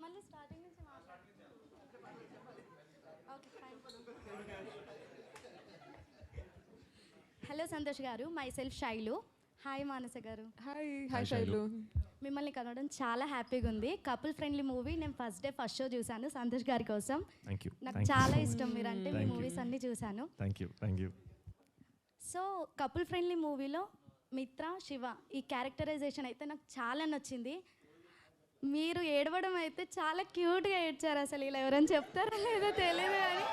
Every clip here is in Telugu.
మళ్ళీ స్టార్టింగ్ నుంచి ఓకే ఫైన్. హలో సంతోష్ గారు, మై సెల్ఫ్ శైలు. హాయ్ మానస గారు. హాయ్ శైలు. మిమ్మల్ని కలవడం చాలా హ్యాపీగా ఉంది. కపుల్ ఫ్రెండ్లీ మూవీ నేను ఫస్ట్ షో చూశాను సంతోష్ గారి కోసం. నాకు చాలా ఇష్టం మీరంటే, మీ మూవీస్ అన్నీ చూశాను. Thank you. So couple friendly మూవీలో మిత్ర, శివ ఈ క్యారెక్టరైజేషన్ అయితే నాకు చాలా నచ్చింది. మీరు ఏడవడం అయితే చాలా క్యూట్గా ఏడ్చారు. అసలు ఇలా ఎవరైనా చెప్తారా లేదో తెలియదు, కానీ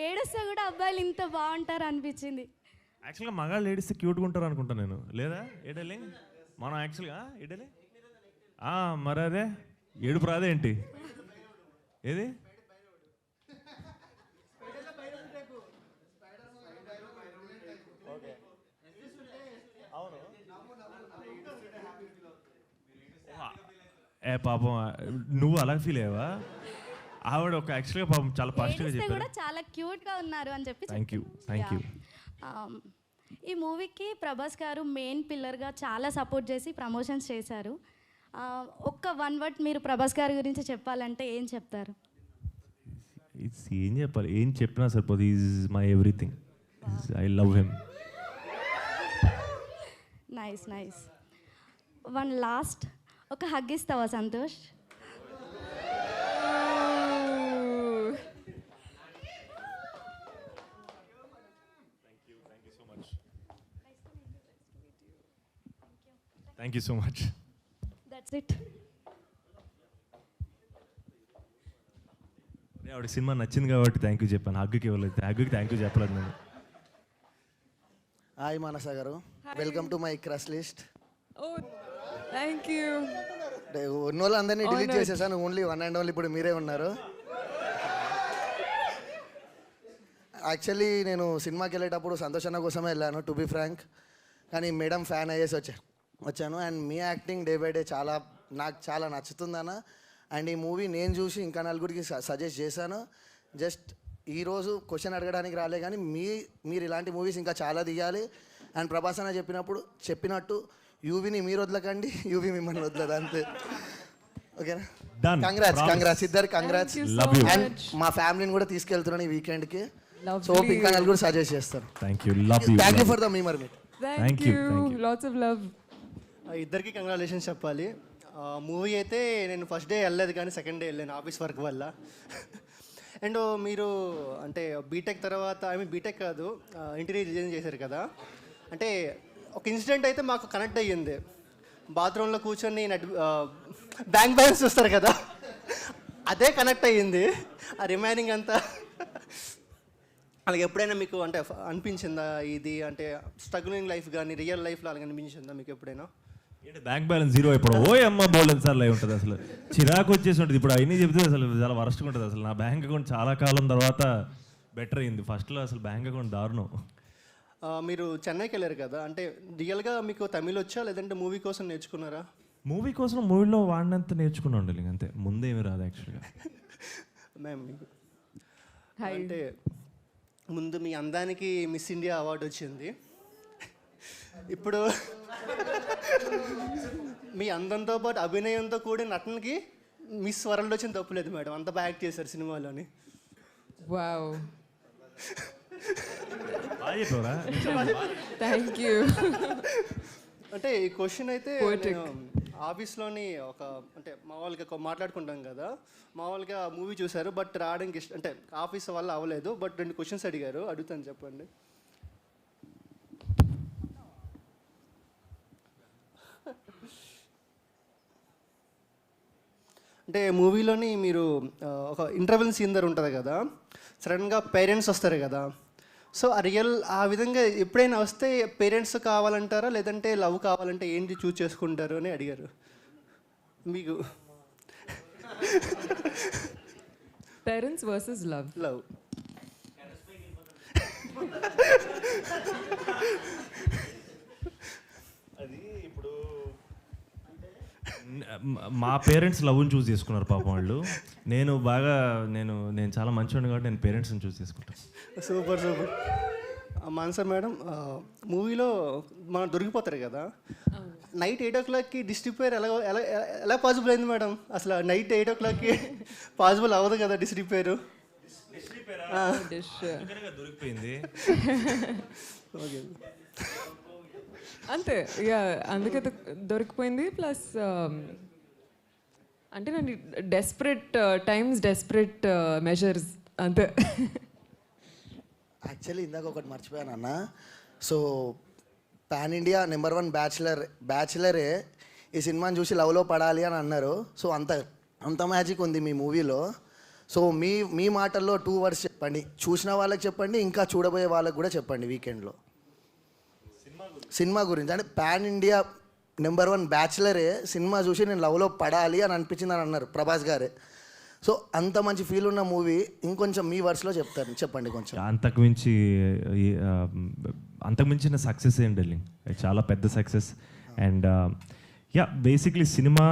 ఏడుస్తే కూడా అబ్బాయిలు ఇంత బాగుంటారు అనిపించింది. యాక్చువల్గా మగాళ్ళు ఏడిస్తే క్యూట్గా ఉంటారు అనుకుంటా నేను. లేదా ఏడలే మనం యాక్చువల్గా ఏడలే మరి అదే ఏడుపు రాదేంటి? ఏది పాపం నువ్వు అలా ఫీల్ అయ్యావా? ఆవిడ ఒక యాక్చువల్గా పాపం చాలా పాజిటివ్గా చెప్పారు. కూడా చాలా క్యూట్గా ఉన్నారు అని చెప్పి. Thank you. ఈ మూవీకి ప్రభాస్ గారు మెయిన్ పిల్లర్గా చాలా సపోర్ట్ చేసి ప్రమోషన్స్ చేశారు. ఒక్క వన్ వర్డ్ మీరు ప్రభాస్ గారి గురించి చెప్పాలంటే ఏం చెప్తారు? ఏం చెప్పాలి? ఏం చెప్పినా సరిపోదు. Is my everything. I love him. Nice. One last, ఒక హగ్ ఇస్తావా Santosh? Thank you so much. That's it. ఆవిడ సినిమా నచ్చింది కాబట్టి థ్యాంక్ యూ చెప్పాను. హగ్గుకి ఇవ్వలేదు, హగ్గుకి థ్యాంక్ యూ చెప్పలేదు నేను. హాయ్ మానస గారు, welcome to my crush list. Thank you. ఉన్న వాళ్ళందరినీ డిలీట్ చేసేసాను, ఓన్లీ వన్ అండ్ ఓన్లీ ఇప్పుడు మీరే ఉన్నారు. యాక్చువల్లీ నేను సినిమాకి వెళ్ళేటప్పుడు సంతోషన్న కోసమే వెళ్ళాను, టు బి ఫ్రాంక్. కానీ మేడం ఫ్యాన్ అయ్యేసి వచ్చాను. And me acting day by day నాకు చాలా నచ్చుతుందన్న. అండ్ ఈ మూవీ నేను చూసి ఇంకా నలుగురికి సజెస్ట్ చేశాను. జస్ట్ ఈరోజు క్వశ్చన్ అడగడానికి రాలే, కానీ మీరు ఇలాంటి మూవీస్ ఇంకా చాలా తీయాలి. అండ్ ప్రభాస్ అన్న చెప్పినట్టు యూవీని మీరు వదలకండి, యూవీ మిమ్మల్ని వదలదు, అంతే. ఓకేనా? కంగ్రాట్స్ ఇద్దరు, కంగ్రాట్స్. అండ్ మా ఫ్యామిలీని కూడా తీసుకెళ్తున్నాను ఈ వీకెండ్కి. సో ఇంకా నలుగురు సజెస్ట్ చేస్తారు. Thank you for the memer meet. Thank you. Lots of love. ఇద్దరికి కంగ్రాచులేషన్స్ చెప్పాలి. మూవీ అయితే నేను ఫస్ట్ డే వెళ్ళలేదు, కానీ సెకండ్ డే వెళ్ళాను ఆఫీస్ వర్క్ వల్ల. అండ్ మీరు అంటే బీటెక్ తర్వాత, బీటెక్ కాదు, ఇంటీరియర్ డిజైన్ చేశారు కదా. అంటే ఒక ఇన్సిడెంట్ అయితే మాకు కనెక్ట్ అయ్యింది. బాత్రూంలో కూర్చొని బ్యాంక్ బ్యాలెన్స్ చూస్తారు కదా, అదే కనెక్ట్ అయ్యింది. ఆ రిమైనింగ్ అంతా అలాగే ఎప్పుడైనా మీకు అంటే అనిపించిందా ఇది అంటే స్ట్రగులింగ్ లైఫ్ కానీ రియల్ లైఫ్లో అలాగే అనిపించిందా మీకు ఎప్పుడైనా? బ్యాంక్ బ్యాలెన్స్ జీరో ఇప్పుడు బోల్డెన్ సార్లు అయి ఉంటుంది. అసలు చిరాకు వచ్చేసి ఉంటుంది. ఇప్పుడు అవన్నీ చెప్తే అసలు చాలా వరస్ట్గా ఉంటుంది. అసలు నా బ్యాంక్ అకౌంట్ చాలా కాలం తర్వాత బెటర్ అయింది. ఫస్ట్లో అసలు బ్యాంక్ అకౌంట్ దారుణం. మీరు చెన్నైకి వెళ్ళారు కదా, అంటే రియల్గా మీకు తమిళ్ వచ్చా లేదంటే మూవీ కోసం నేర్చుకున్నారా? మూవీ కోసం మూవీలో వాడినంత నేర్చుకున్నా ఉండాలి, అంతే. ముందేమి రాదు యాక్చువల్గా. మ్యామ్ మీకు అంటే ముందు మీ అందానికి మిస్ ఇండియా అవార్డు వచ్చింది. ఇప్పుడు మీ అందంతో పాటు అభినయంతో కూడిన నటనకి మిస్ వరల్డ్ వచ్చింది తప్పులేదు మేడం, అంత బాగా యాక్ట్ చేశారు సినిమాలోని. Wow, thank you. అంటే ఈ క్వశ్చన్ అయితే ఆఫీస్లోని ఒక అంటే మామూలుగా మాట్లాడుకుంటాం కదా, మామూలుగా మూవీ చూశారు బట్ రావడానికి అంటే ఆఫీస్ వల్ల అవ్వలేదు, బట్ 2 క్వశ్చన్స్ అడిగారు, అడుగుతాను చెప్పండి. అంటే మూవీలోని మీరు ఒక ఇంటర్వెల్ సీన్ దగ్గర ఉంటుంది కదా, సడన్గా పేరెంట్స్ వస్తారు కదా, సో ఆ విధంగా ఎప్పుడైనా వస్తే పేరెంట్స్ కావాలంటారా లేదంటే లవ్ కావాలంటే ఏంటి చూస్ చేసుకుంటారు అని అడిగారు మీకు. Parents versus love. అది ఇప్పుడు మా పేరెంట్స్ లవ్ని చూస్ చేసుకున్నారు పాపం వాళ్ళు. నేను చాలా మంచివాడిని కాబట్టి నేను పేరెంట్స్ని చూస్ చేసుకుంటాను. సూపర్. మాన్సర్ మేడం, మూవీలో మనం దొరికిపోతారు కదా, నైట్ 8 డిస్ట్రిక్ట్ ఎలా ఎలా ఎలా పాసిబుల్ అయింది మేడం? అసలు నైట్ 8 పాసిబుల్ అవ్వదు కదా డిస్ట్రిక్ట్ Dish. దొరికిపోయింది. ఓకే. అంతే ఇక అందుకే దొరికిపోయింది. ప్లస్ అంటే నేను డెస్పరేట్ టైమ్స్ డెస్పరేట్ మెజర్స్ అంతే. యాక్చువల్లీ ఇందాక ఒకటి మర్చిపోయాను అన్న. సో పాన్ ఇండియా నెంబర్ 1 బ్యాచిలరే ఈ సినిమాని చూసి లవ్లో పడాలి అని అన్నారు. సో అంత మ్యాజిక్ ఉంది మీ మూవీలో. సో మీ మాటల్లో 2 words చెప్పండి, చూసిన వాళ్ళకి చెప్పండి, ఇంకా చూడబోయే వాళ్ళకి కూడా చెప్పండి వీకెండ్లో సినిమా గురించి. అంటే పాన్ ఇండియా నెంబర్ 1 బ్యాచిలరే సినిమా చూసి నేను లవ్లో పడాలి అని అనిపించింది అని అన్నారు ప్రభాస్ గారే. సో అంత మంచి ఫీల్ ఉన్న మూవీ ఇంకొంచెం మీ వర్డ్స్లో చెప్పండి కొంచెం. అంతకుమించిన సక్సెస్ ఏం డార్లింగ్, చాలా పెద్ద success. And yeah basically cinema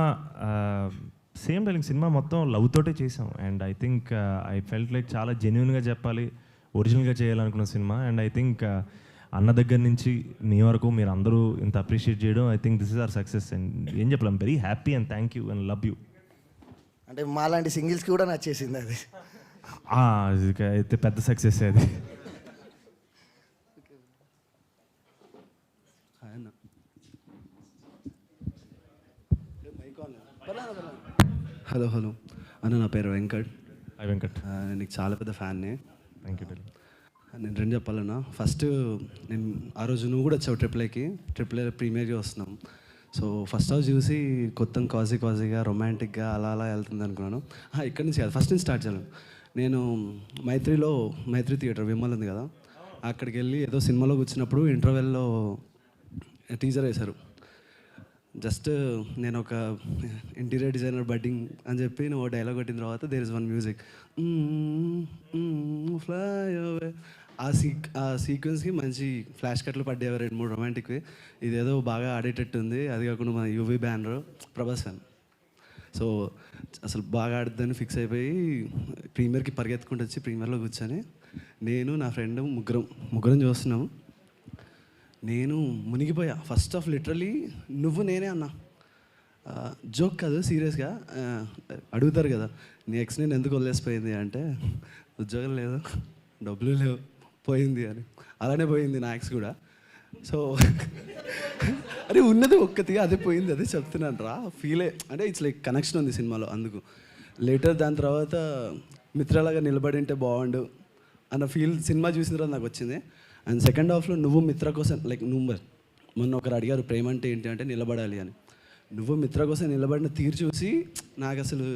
same darling, cinema మొత్తం లవ్ తోటే చేసాం. And I think I felt like చాలా జెన్యున్గా చెప్పాలి, ఒరిజినల్గా చేయాలనుకున్న సినిమా. అండ్ ఐ థింక్ అన్న దగ్గర నుంచి మీ వరకు మీరు అందరూ ఇంత అప్రిషియేట్ చేయడం, I think this is our success. And ఏం చెప్పలేం, very happy and thank you and love you. అంటే మాలాంటి సింగిల్స్కి కూడా నచ్చేసింది అది. అయితే పెద్ద సక్సెస్ అది. హలో అన్న, నా పేరు వెంకట్. హాయ్ వెంకట్. నేను నీకు చాలా పెద్ద ఫ్యాన్ని. Thank you darling. నేను 2 చెప్పాలన్నా. ఫస్ట్, నేను ఆ రోజు నువ్వు కూడా వచ్చావు ట్రిపుల్ ఏ ప్రీమియర్గా వస్తున్నాం. సో ఫస్ట్ హౌస్ చూసి కొత్త కాజీగా రొమాంటిక్గా అలా వెళ్తుంది అనుకున్నాను. ఇక్కడి నుంచి కాదు, ఫస్ట్ నుంచి స్టార్ట్ చేయాలి. నేను మైత్రి థియేటర్ విమల్ ఉంది కదా, అక్కడికి వెళ్ళి ఏదో సినిమాలో కూర్చున్నప్పుడు ఇంటర్వెల్లో టీజర్ వేశారు. జస్ట్ నేను ఒక ఇంటీరియర్ డిజైనర్ బడ్డింగ్ అని చెప్పి నువ్వు డైలాగ్ కొట్టిన తర్వాత there is 1 music fly away. ఆ సీక్వెన్స్కి మంచి ఫ్లాష్ కట్లు పడ్డాయి 2-3 రొమాంటిక్వి. ఇదేదో బాగా ఆడేటట్టు ఉంది. అది కాకుండా మన UV banner Prabhas fan. So అసలు బాగా ఆడుద్దని ఫిక్స్ అయిపోయి ప్రీమియర్కి పరిగెత్తుకుంటూ వచ్చి ప్రీమియర్లో కూర్చొని నేను నా ఫ్రెండ్ ముగ్గురం చూస్తున్నాము. నేను మునిగిపోయా. ఫస్ట్ ఆఫ్ లిటరలీ నువ్వు నేనే అన్నా, జోక్ కాదు సీరియస్గా. అడుగుతారు కదా, నీ ఎక్స్ నేను ఎందుకు వదిలేసిపోయింది అంటే, ఉద్యోగం లేదు, డబ్బులు లేవు, పోయింది అని. అలానే పోయింది నా ఎక్స్ కూడా. సో అరే ఉన్నది ఒక్కటి, అదే పోయింది, అదే చెప్తున్నాను రా. ఫీలే అంటే ఇట్స్ లైక్ కనెక్షన్ ఉంది సినిమాలో. అందుకు లేటర్ దాని తర్వాత మిత్రలాగా నిలబడి ఉంటే బాగుండు అన్న ఫీల్ సినిమా చూసిన తర్వాత నాకు వచ్చింది. అండ్ సెకండ్ హాఫ్లో నువ్వు మిత్ర కోసం లైక్ మొన్న ఒకరు అడిగారు ప్రేమ అంటే ఏంటి అంటే నిలబడాలి అని. నువ్వు మిత్ర కోసం నిలబడిన తీరు చూసి నాకు అసలు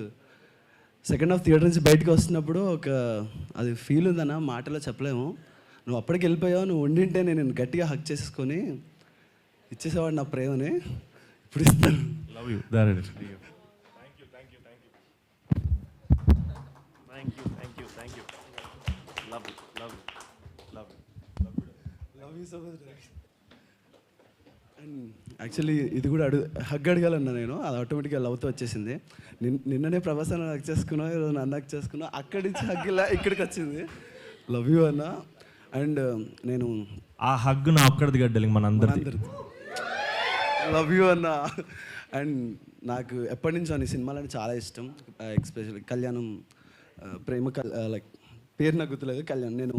సెకండ్ హాఫ్ థియేటర్ నుంచి బయటకు వస్తున్నప్పుడు అది ఫీల్ ఉందన్న, మాటలో చెప్పలేము. నువ్వు అప్పటికి వెళ్ళిపోయావు, నువ్వు ఉండింటే నేను గట్టిగా హక్ చేసుకొని ఇచ్చేసేవాడు నా ప్రేమని. ఇప్పుడు ఇస్తాను. Love you. అండ్ యాక్చువల్లీ ఇది కూడా హగ్ అడగాలన్నా నేను, అది ఆటోమేటిక్గా లవ్తో వచ్చేసింది. నిన్ననే ప్రభాసాన్ని హక్ చేసుకున్నావు, ఈరోజు నన్ను హక్ చేసుకున్నావు. అక్కడి నుంచి హగ్ ఇలా ఇక్కడికి వచ్చింది. లవ్ యూ అన్న. అండ్ నేను ఆ హగ్ నా ఒక్కడిది గడ్డలింగ్ మన అందరిది. లవ్ యూ అన్న. అండ్ నాకు ఎప్పటి నుంచో అని సినిమాలని చాలా ఇష్టం. ఎస్పెషల్లీ కళ్యాణం, ప్రేమ లైక్ పేరు నాకు గుర్తులేదు, కళ్యాణం. నేను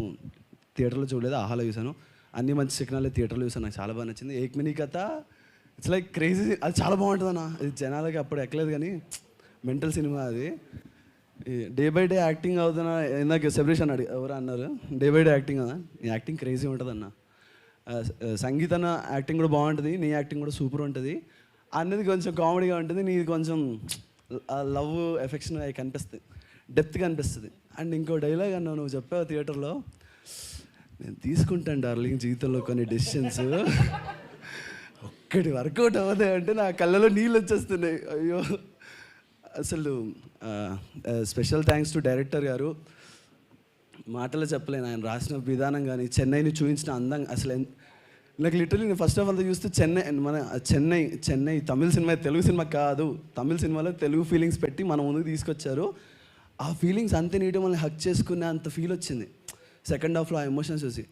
థియేటర్లో చూడలేదు, ఆహాలో చూసాను. అన్ని మంచి సిగ్నల్ థియేటర్లో చూసాను, నాకు చాలా బాగా నచ్చింది. ఏక్మినీ కథ ఇట్స్ లైక్ క్రేజీ, అది చాలా బాగుంటుంది అన్న. ఇది జనాలకి అప్పుడు ఎక్కలేదు కానీ మెంటల్ సినిమా అది. డే బై డే యాక్టింగ్ అవుతున్నా. ఇందాక సెలబ్రేషన్ ఎవరు అన్నారు, డే బై డే యాక్టింగ్ అన్న. నీ యాక్టింగ్ క్రేజీ ఉంటుంది అన్న. సంగీత యాక్టింగ్ కూడా బాగుంటుంది, నీ యాక్టింగ్ కూడా సూపర్ ఉంటుంది. అన్నది కొంచెం కామెడీగా ఉంటుంది, నీది కొంచెం లవ్ ఎఫెక్షన్ అవి కనిపిస్తుంది, డెప్త్గా అనిపిస్తుంది. అండ్ ఇంకో డైలాగ్ అన్న నువ్వు చెప్పావు థియేటర్లో, నేను తీసుకుంటాను డార్లింగ్ జీవితంలో కొన్ని డెసిషన్స్, ఒక్కటి వర్కౌట్ అవ్వదే అంటే నా కళ్ళలో నీళ్ళు వచ్చేస్తున్నాయి. అయ్యో అసలు స్పెషల్ థ్యాంక్స్ టు డైరెక్టర్ గారు. మాటలో చెప్పలేను, ఆయన రాసిన విధానం కానీ చెన్నైని చూపించిన అందం అసలు నాకు లిటరలీ నేను ఫస్ట్ ఆఫ్ ఆల్ చూస్తే చెన్నై తమిళ సినిమా, తెలుగు సినిమా కాదు, తమిళ సినిమాలో తెలుగు ఫీలింగ్స్ పెట్టి మన ముందుకు తీసుకొచ్చారు. ఆ ఫీలింగ్స్ అంతే నీటి మనల్ని హక్ చేసుకునే అంత ఫీల్ వచ్చింది సెకండ్ హాఫ్లో ఆ ఎమోషన్స్ చూసి.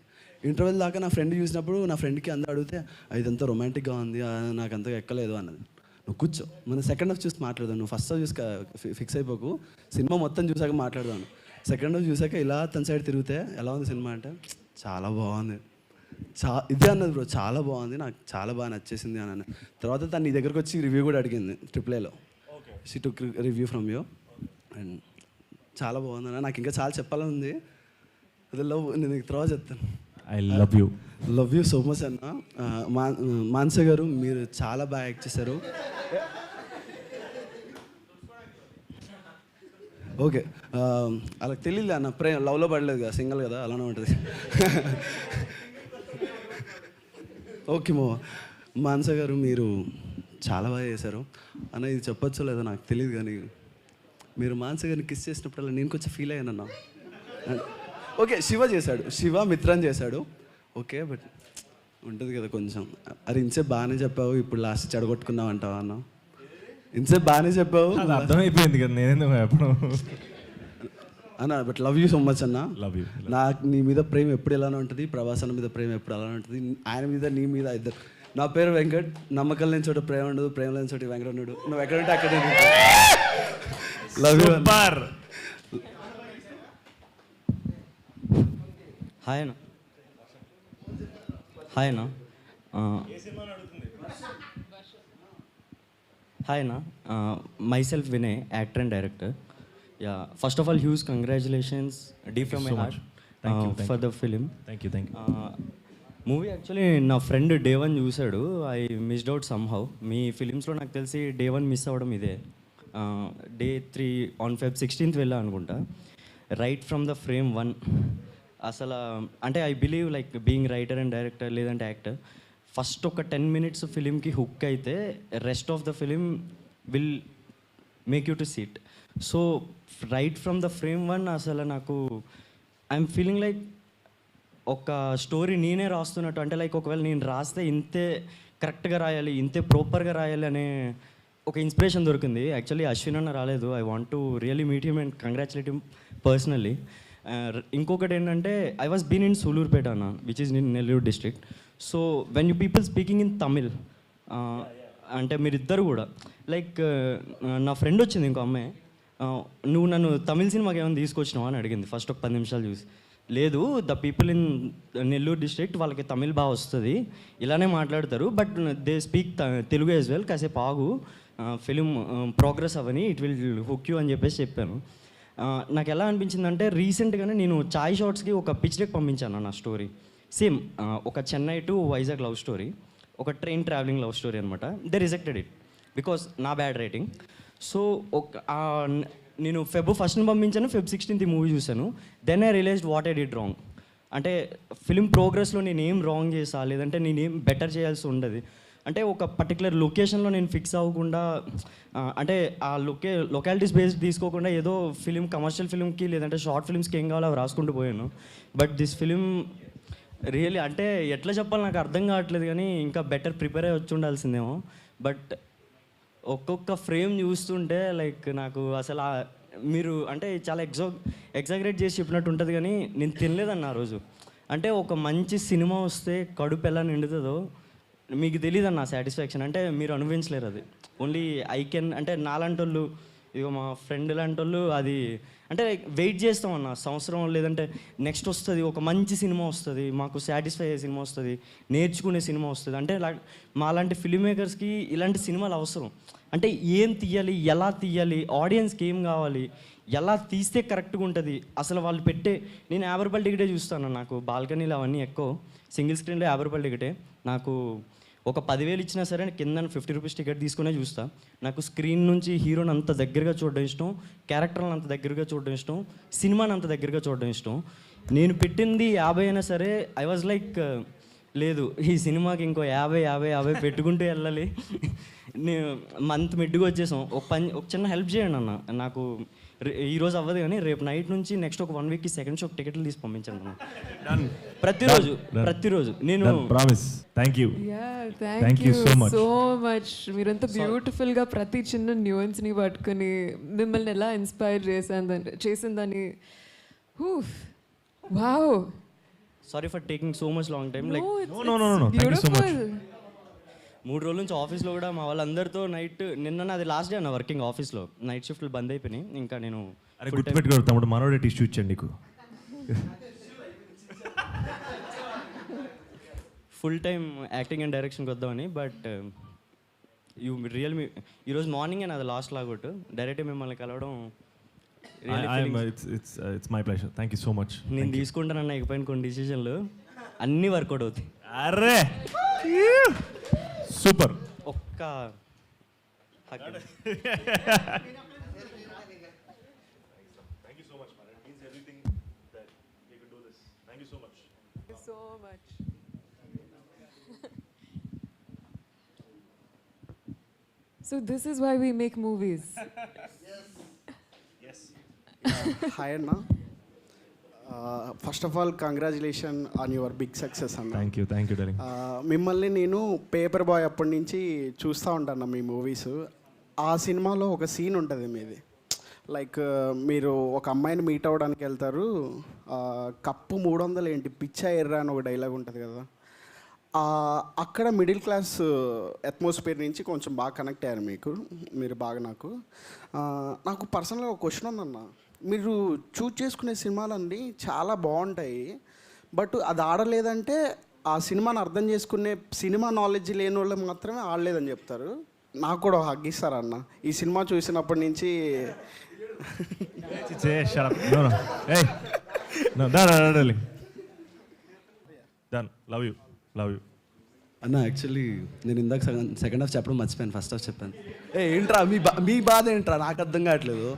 ఇంటర్వెల్ దాకా నా ఫ్రెండ్ చూసినప్పుడు నా ఫ్రెండ్కి అందరూ అడిగితే ఇదంతా రొమాంటిక్గా ఉంది, నాకు అంతగా ఎక్కలేదు అన్నది. నువ్వు కూర్చో, మనం సెకండ్ హాఫ్ చూసి మాట్లాడదాం, నువ్వు ఫస్ట్ హాఫ్ చూసి ఫిక్స్ అయిపోకు, సినిమా మొత్తం చూసాక మాట్లాడదాను. సెకండ్ హాఫ్ చూసాక ఇలా తన సైడ్ తిరిగితే ఎలా ఉంది సినిమా అంటే చాలా బాగుంది, ఇదే అన్నది బ్రో, చాలా బాగుంది, నాకు చాలా బాగా నచ్చేసింది అని అన్న. తర్వాత తను నీ దగ్గరకు వచ్చి రివ్యూ కూడా అడిగింది ట్రిప్లేలో. She took review from you and చాలా బాగుంది అన్న. నాకు ఇంకా చాలా చెప్పాలని ఉంది, అది లవ్, నేను తర్వాత చెప్తాను. I love you. Love you so much అన్న. మాన్స గారు మీరు చాలా బాగా యాక్ట్ చేశారు. ఓకే, అలా తెలియదు అన్న, లవ్లో పడలేదు కదా, సింగిల్ కదా, అలానే ఉంటుంది. ఓకే మాన్స గారు మీరు చాలా బాగా చేశారు అన్న. ఇది చెప్పొచ్చో లేదో నాకు తెలియదు కానీ మీరు మాన్స గారిని కిస్ చేసినప్పుడల్లా నేను కొంచెం ఫీల్ అయ్యానన్నా. ఓకే, శివ చేశాడు, శివ మిత్రన్ చేశాడు, ఓకే, బట్ ఉంటుంది కదా కొంచెం. అరే ఇంతసేపు బాగానే చెప్పావు, ఇప్పుడు లాస్ట్ చెడగొట్టుకున్నావు అంటావా అన్న? ఇంతసేపు బాగానే చెప్పావు, అర్థమైపోయింది కదా, నేనేందుకు ఎప్పుడు అన్న. But love you so much అన్న. Love you. నాకు నీ మీద ప్రేమ ఎప్పుడు ఎలానే ఉంటుంది, ప్రభాస్ అన్న మీద ప్రేమ ఎప్పుడు అలానే ఉంటుంది, ఆయన మీద నీ మీద ఇద్దరు. నా పేరు వెంకట్, నమ్మకం లేని చోట ప్రేమ ఉండదు, ప్రేమ లేని చోట వెంకట ఉన్నాడు, నువ్వు ఎక్కడంటే అక్కడే. Love you. హాయ్ అన్న. హాయ్ అన్న. హాయ్ అన్న, my self Vinay, actor and director. Yeah, first of all huge congratulations deep from my heart for the film. Thank you. Movie actually నా ఫ్రెండ్ డే 1 చూశాడు, ఐ మిస్డ్ అవుట్ సమ్హౌ. మీ ఫిలిమ్స్లో నాకు తెలిసి డే 1 మిస్ అవ్వడం ఇదే. డే 3 ఆన్ Feb 16th వెళ్ళా అనుకుంటా. రైట్ ఫ్రమ్ ద ఫ్రేమ్ 1 అసలు అంటే I believe like being writer and director లేదంటే యాక్టర్, ఫస్ట్ ఒక 10 minutes ఫిలింకి హుక్ అయితే rest of the film will make you to seat. So right from the frame 1 అసలు నాకు ఐఎమ్ ఫీలింగ్ లైక్ ఒక స్టోరీ నేనే రాస్తున్నట్టు. అంటే లైక్ ఒకవేళ నేను రాస్తే ఇంతే కరెక్ట్గా రాయాలి, ఇంతే ప్రాపర్గా రాయాలి అనే ఒక ఇన్స్పిరేషన్ దొరికింది. యాక్చువల్లీ అశ్విన్ అన్న రాలేదు, I want to really meet him and congratulate him personally. ఇంకొకటి ఏంటంటే I was been in Sullurpeta అన్న, which is in Nellore district. So when you people speaking in Tamil, అంటే మీరిద్దరు కూడా లైక్ నా ఫ్రెండ్ వచ్చింది ఇంకో అమ్మాయి, నువ్వు నన్ను తమిళ సినిమాకి ఏమైనా తీసుకొచ్చినావా అని అడిగింది ఫస్ట్ ఒక 10 నిమిషాలు చూసి. లేదు, the people in Nellore district వాళ్ళకి తమిళ్ బాగా వస్తుంది, ఇలానే మాట్లాడతారు, but they speak Telugu as well, కాసేపు ఆగు, film progress Avani, it will hook you అని చెప్పేసి చెప్పాను. నాకు ఎలా అనిపించిందంటే రీసెంట్గానే నేను చాయ్ షార్ట్స్కి ఒక పిచ్ డెక్ పంపించాను నా స్టోరీ. సేమ్ ఒక Chennai to Vizag love story, ఒక ట్రైన్ ట్రావెలింగ్ లవ్ స్టోరీ అనమాట. దే రిజెక్టెడ్ ఇట్ బికాస్ నా బ్యాడ్ రైటింగ్. సో నేను Feb 1st పంపించాను, Feb 16th ఈ మూవీ చూశాను. Then I realised what I did wrong. అంటే ఫిలిం ప్రోగ్రెస్లో నేను ఏం రాంగ్ చేసా, లేదంటే నేను ఏం బెటర్ చేయాల్సి ఉండదు. అంటే ఒక పర్టికులర్ లొకేషన్లో నేను ఫిక్స్ అవ్వకుండా, అంటే ఆ లొకాలిటీస్ బేస్డ్ తీసుకోకుండా ఏదో ఫిలిం కమర్షియల్ ఫిలింకి లేదంటే షార్ట్ ఫిల్మ్స్కి ఏం కావాలో అవి రాసుకుంటూ పోయాను. బట్ దిస్ ఫిలిం రియల్లీ అంటే ఎట్లా చెప్పాలి నాకు అర్థం కావట్లేదు, కానీ ఇంకా బెటర్ ప్రిపేర్ అయ్యి వచ్చి ఉండాల్సిందేమో. బట్ ఒక్కొక్క ఫ్రేమ్ చూస్తుంటే లైక్ నాకు అసలు మీరు అంటే చాలా ఎగ్జాగరేట్ చేసి చెప్పినట్టు ఉంటుంది, కానీ నేను తినలేదన్న ఆ రోజు. అంటే ఒక మంచి సినిమా వస్తే కడుపు ఎలా నిండుతుందో మీకు తెలియదు అన్న సాటిస్ఫాక్షన్. అంటే మీరు అనుభవించలేరు అది. ఓన్లీ ఐ కెన్, అంటే నాలాంటి వాళ్ళు, ఇదిగో మా ఫ్రెండ్ లాంటి వాళ్ళు అది అంటే వెయిట్ చేస్తాం అన్న సంవత్సరం, లేదంటే నెక్స్ట్ వస్తుంది ఒక మంచి సినిమా వస్తుంది, మాకు సాటిస్ఫై అయ్యే సినిమా వస్తుంది, నేర్చుకునే సినిమా వస్తుంది. అంటే మాలాంటి ఫిల్మ్ మేకర్స్కి ఇలాంటి సినిమాలు అవసరం. అంటే ఏం తీయాలి, ఎలా తీయాలి, ఆడియన్స్కి ఏం కావాలి, ఎలా తీస్తే కరెక్ట్గా ఉంటుంది. అసలు వాళ్ళు నేను 50 రూపాయల టికెటే చూస్తాను, నాకు బాల్కనీలు అవన్నీ ఎక్కువ, సింగిల్ స్క్రీన్లో 50 రూపాయల టికెటే. నాకు ఒక 10,000 ఇచ్చినా సరే కింద 50 రూపీస్ టికెట్ తీసుకునే చూస్తా. నాకు స్క్రీన్ నుంచి హీరోని అంత దగ్గరగా చూడడం ఇష్టం, క్యారెక్టర్లను అంత దగ్గరగా చూడడం ఇష్టం, సినిమాని అంత దగ్గరగా చూడడం ఇష్టం. నేను పెట్టింది 50 అయినా సరే ఐ వాజ్ లైక్ లేదు ఈ సినిమాకి ఇంకో 50 పెట్టుకుంటూ వెళ్ళాలి. నేను మంత్ మిడ్గా వచ్చేసాం. ఒక చిన్న హెల్ప్ చేయండి అన్న, నాకు ఈరోజు అవ్వదు కానీ రేపు నైట్ నుంచి నెక్స్ట్ ఒక 1 వీక్కి సెకండ్ షో టికెట్లు తీసి పంపించండి అన్న. ప్రతిరోజు నేను promise. Thank you. Thank you so much. మీరంతా బ్యూటిఫుల్గా ప్రతి చిన్న న్యూయన్స్ని పట్టుకుని మిమ్మల్ని ఎలా ఇన్స్పైర్ చేసిందని wow sorry for taking so much long time like No. Thank you so much. Beautiful 3 రోజుల నుంచి ఆఫీస్లో కూడా మా వాళ్ళందరితో నైట్ నిన్న నాది లాస్ట్ డే అన్న వర్కింగ్ ఆఫీస్లో నైట్ షిఫ్ట్లు బంద్ అయిపోయినాయి ఇంకా నేను అరే గుర్తుపెట్టుకోరు తమ్ముడు, మనోడే టిష్యూ ఇచ్చాడు నీకు. ఫుల్ టైం యాక్టింగ్ అండ్ డైరెక్షన్కి వద్దామని బట్ యూ రియల్ మీ ఈరోజు మార్నింగే నాది లాస్ట్ లాగొట్టు డైరెక్ట్గా మిమ్మల్ని కలవడం It's my pleasure. Thank you so much. నేను తీసుకుంటానన్న ఎగిపోయిన కొన్ని డిసిషన్లు అన్నీ వర్కౌట్ అవుతాయి. అరే సూపర్. ఒక్క so much. So this is why we make movies. Hi అన్న. First of all congratulation on your big success అన్న. Thank you darling. మిమ్మల్ని నేను పేపర్ బాయ్ అప్పటి నుంచి చూస్తూ ఉంటాను మీ మూవీస్. ఆ సినిమాలో ఒక సీన్ ఉంటుంది మీది, లైక్ మీరు ఒక అమ్మాయిని మీట్ అవ్వడానికి వెళ్తారు, కప్పు 300 ఏంటి పిచ్చా ఎర్రా అని ఒక డైలాగ్ ఉంటుంది కదా. అక్కడ మిడిల్ క్లాస్ అట్మాస్ఫియర్ నుంచి కొంచెం బాగా కనెక్ట్ అయ్యారు మీరు బాగా. నాకు పర్సనల్గా ఒక క్వశ్చన్ ఉందన్న. మీరు చూజ్ చేసుకునే సినిమాలన్నీ చాలా బాగుంటాయి, బట్ అది ఆడలేదంటే ఆ సినిమాని అర్థం చేసుకునే సినిమా నాలెడ్జ్ లేని వాళ్ళు మాత్రమే ఆడలేదని చెప్తారు. నాకు కూడా హగ్గిస్తారు అన్న. ఈ సినిమా చూసినప్పటి నుంచి లవ్ యూ అన్న. యాక్చువల్లీ నేను ఇందాక సెకండ్ హాఫ్ చెప్పడం మర్చిపోయాను, ఫస్ట్ హాఫ్ చెప్పాను. ఏంట్రా మీ బాధ ఏంట్రా, నాకు అర్థం కావట్లేదు.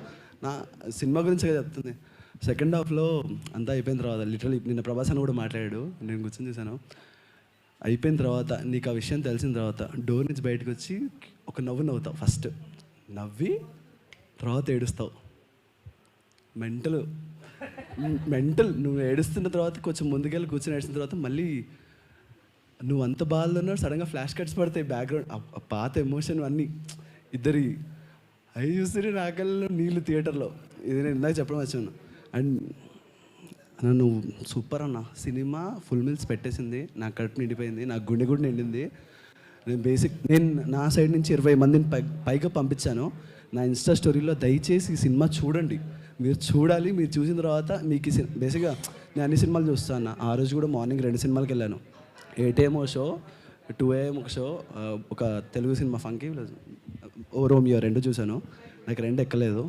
నా సినిమా గురించి చెప్తుంది. సెకండ్ హాఫ్లో అంతా అయిపోయిన తర్వాత లిటరల్లీ నిన్న ప్రభాస్ అని కూడా మాట్లాడాడు, నేను కూర్చొని చూశాను. అయిపోయిన తర్వాత నీకు ఆ విషయం తెలిసిన తర్వాత డోర్ నుంచి బయటకు వచ్చి ఒక నవ్వుతావు. ఫస్ట్ నవ్వి తర్వాత ఏడుస్తావు. మెంటల్ నువ్వు ఏడుస్తున్న తర్వాత కొంచెం ముందుకెళ్ళి కూర్చొని ఏడుస్తున్న తర్వాత మళ్ళీ నువ్వు అంత బాధలో ఉన్నావు, సడన్గా ఫ్లాష్ కట్స్ పడతాయి బ్యాక్గ్రౌండ్, ఆ పాత ఎమోషన్ అన్నీ ఇద్దరి అవి చూస్తే నాకల్లో నీళ్ళు థియేటర్లో. ఇది నేను ఇందాక చెప్పడం వచ్చాను. అండ్ నువ్వు సూపర్ అన్న. సినిమా ఫుల్ మీల్స్ పెట్టేసింది, నా కడుపు నిండిపోయింది, నా గుండె కూడా నిండింది. నేను నా సైడ్ నుంచి 20 మందిని పైగా పంపించాను నా ఇన్స్టా స్టోరీలో. దయచేసి ఈ సినిమా చూడండి, మీరు చూడాలి. మీరు చూసిన తర్వాత మీకు బేసిక్గా నేను అన్ని సినిమాలు చూస్తాను. ఆ రోజు కూడా మార్నింగ్ 2 సినిమాలకు వెళ్ళాను. 8 AM షో, 2 AM ఒక షో, ఒక తెలుగు సినిమా ఫంకీ ఓ రోమియో 2 చూశాను. నాకు 2 ఎక్కలేదు.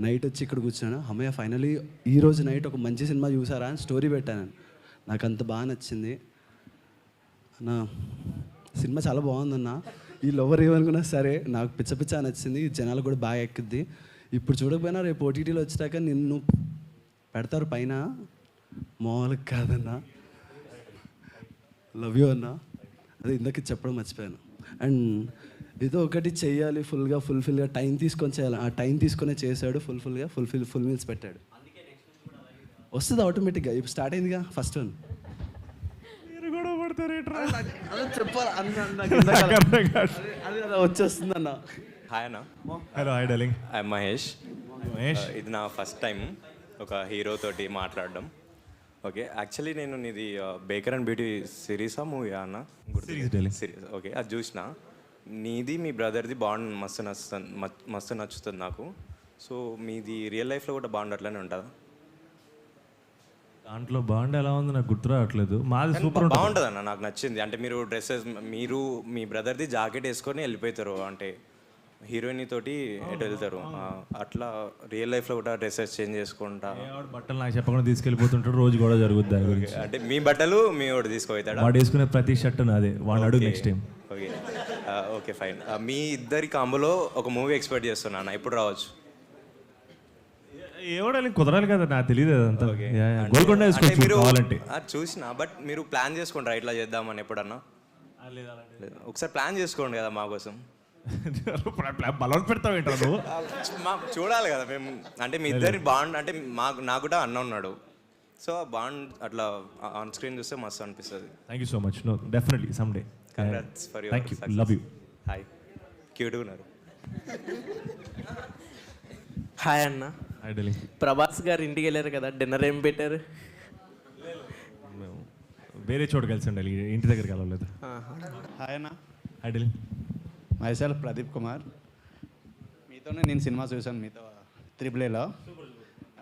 నైట్ వచ్చి ఇక్కడ కూర్చున్నాను. అమ్మయ్య ఫైనలీ ఈరోజు నైట్ ఒక మంచి సినిమా చూసారా అని స్టోరీ పెట్టాను. నాకు అంత బాగా నచ్చింది అన్న. సినిమా చాలా బాగుందన్న. ఈ లవర్ ఏమనుకున్నా సరే నాకు పిచ్చ నచ్చింది. జనాలు కూడా బాగా ఎక్కుద్ది. ఇప్పుడు చూడకపోయినా రేపు ఓటీటీలో వచ్చాక నిన్ను పెడతారు పైన, మామూలుగా కాదన్న. లవ్ యూ అన్న. అదే ఇందాక చెప్పడం మర్చిపోయాను. అండ్ ఏదో ఒకటి చెయ్యాలి ఫుల్ఫిల్గా టైం తీసుకొని చేయాలి. ఆ టైం తీసుకునే చేశాడు. ఫుల్ మీల్స్ పెట్టాడు. వస్తుంది ఆటోమేటిక్గా. ఇప్పుడు స్టార్ట్ అయిందిగా ఫస్ట్ వన్. చెప్పాలి అది వచ్చేస్తుంది అన్న. హాయ్ అన్న. Hello hi darling. I Mahesh. ఇది నా ఫస్ట్ టైం ఒక హీరో తోటి మాట్లాడడం. ఓకే, యాక్చువల్లీ నేను నీది బేకర్ అండ్ బ్యూటీ సిరీసా మూవీయా అన్న? సిరీస్. ఓకే, అది చూసిన. నీది మీ బ్రదర్ది బాండ్ మస్తు నచ్చుతుంది నాకు. సో మీది రియల్ లైఫ్లో కూడా బాండ్ అట్లనే ఉంటుందా? దాంట్లో బాండ్ ఎలా ఉంది నాకు గుర్తు రావట్లేదు. మాది సూపర్ బాగుంటుంది అన్న, నాకు నచ్చింది. అంటే మీరు డ్రెస్సెస్, మీరు మీ బ్రదర్ది జాకెట్ వేసుకొని వెళ్ళిపోతారు, అంటే హీరోయిన్ తోటి ఎటు వెళ్తారు, అట్లా రియల్ లైఫ్లో కూడా డ్రెస్సెస్ చేంజ్ చేసుకుంటా. బట్టలు నాకు చెప్పకుండా తీసుకెళ్ళిపోతుంటాడు, రోజు కూడా జరుగుతుంది దాని గురించి. అంటే మీ బట్టలు మీ వాడు తీసుకుపోతాడు, వాడు వేసుకునే ప్రతి షర్ట్ నాదే, వాడు అడుగు next time. Okay okay fine. మీ ఇద్దరి కాంబోలో ఒక మూవీ ఎక్స్పెక్ట్ చేస్తున్నాను, ఎప్పుడు రావచ్చు? ఎవడాలి కుదరాలి కదా, నాకు తెలియదు అదంతా. గోల్కొండ వేసుకోవచ్చు కావాలంటే. చూసిన, బట్ మీరు ప్లాన్ చేసుకుంటారా ఇట్లా చేద్దామని ఎప్పుడన్నా? ఒకసారి ప్లాన్ చేసుకోండి కదా మా కోసం. బలం పెడతావు ఏంటో నువ్వు. చూడాలి కదా మేము, అంటే మీ ఇద్దరి బాండ్, అంటే నాకు కూడా అన్న ఉన్నాడు, సో ఆ బాండ్ అట్లా ఆన్ స్క్రీన్ చూస్తే మస్తు అనిపిస్తుంది. Thank you so much. No definitely someday. Congrats for your thank you, love you. Hi, క్యూట్గా ఉన్నారు. హాయ్ అన్న. Hi darling. ప్రభాస్ గారు ఇంటికి వెళ్ళారు కదా, డిన్నర్ ఏం పెట్టారు? వేరే చోట కలిసి ఉండాలి, ఇంటి దగ్గర కలవలేదు. హాయ్ అన్న, అడిల్ మైసెల్ఫ్ ప్రదీప్ కుమార్. మీతోనే నేను సినిమా చూశాను, మీతో త్రిబుల్-ఏలో.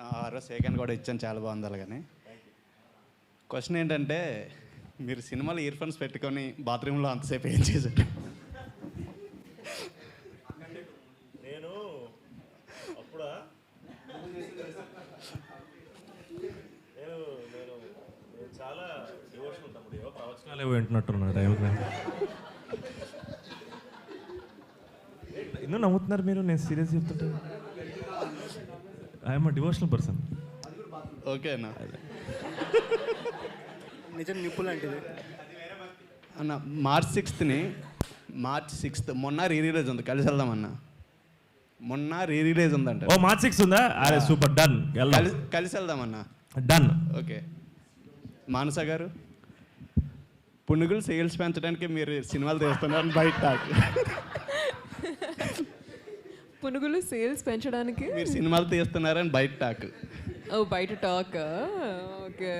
ఆ రోజు సెకండ్ కూడా ఇచ్చాను, చాలా బాగుంది. అలాగని క్వశ్చన్ ఏంటంటే, మీరు సినిమాలో ఇయర్ ఫోన్స్ పెట్టుకొని బాత్రూంలో అంతసేపు ఏం చేశారు? నేను అప్పుడు నేను చాలా డివోషనల్ తమ్ముడు, ప్రవచనాలు వింటున్నట్టున్నా టైంకి. ఎన్నో నమ్ముతున్నారు మీరు, నేను సీరియస్ చెప్తుంటే. I'm devotional person. ఓకే అన్న. నిజం నిప్పు లాంటిది అన్న, మార్చ్ 6th మొన్న రీరిలీజ్ ఉంది, కలిసి వెళ్దామన్న. మొన్న రీరిలీజ్ ఉందంట. ఓ మార్చ్ 6 ఉందా? అరే సూపర్, డన్. కలిసి వెళ్దామన్న. డన్. ఓకే. మానస గారు, పునుగులు సేల్స్ పెంచడానికి మీరు సినిమాలు తీస్తున్నారు బయట టాక్. పునుగులు సేల్స్ పెంచడానికి మీరు సినిమాలు తీస్తున్నారని బయట టాక్. ఓ బయట టాక్. ఓకే.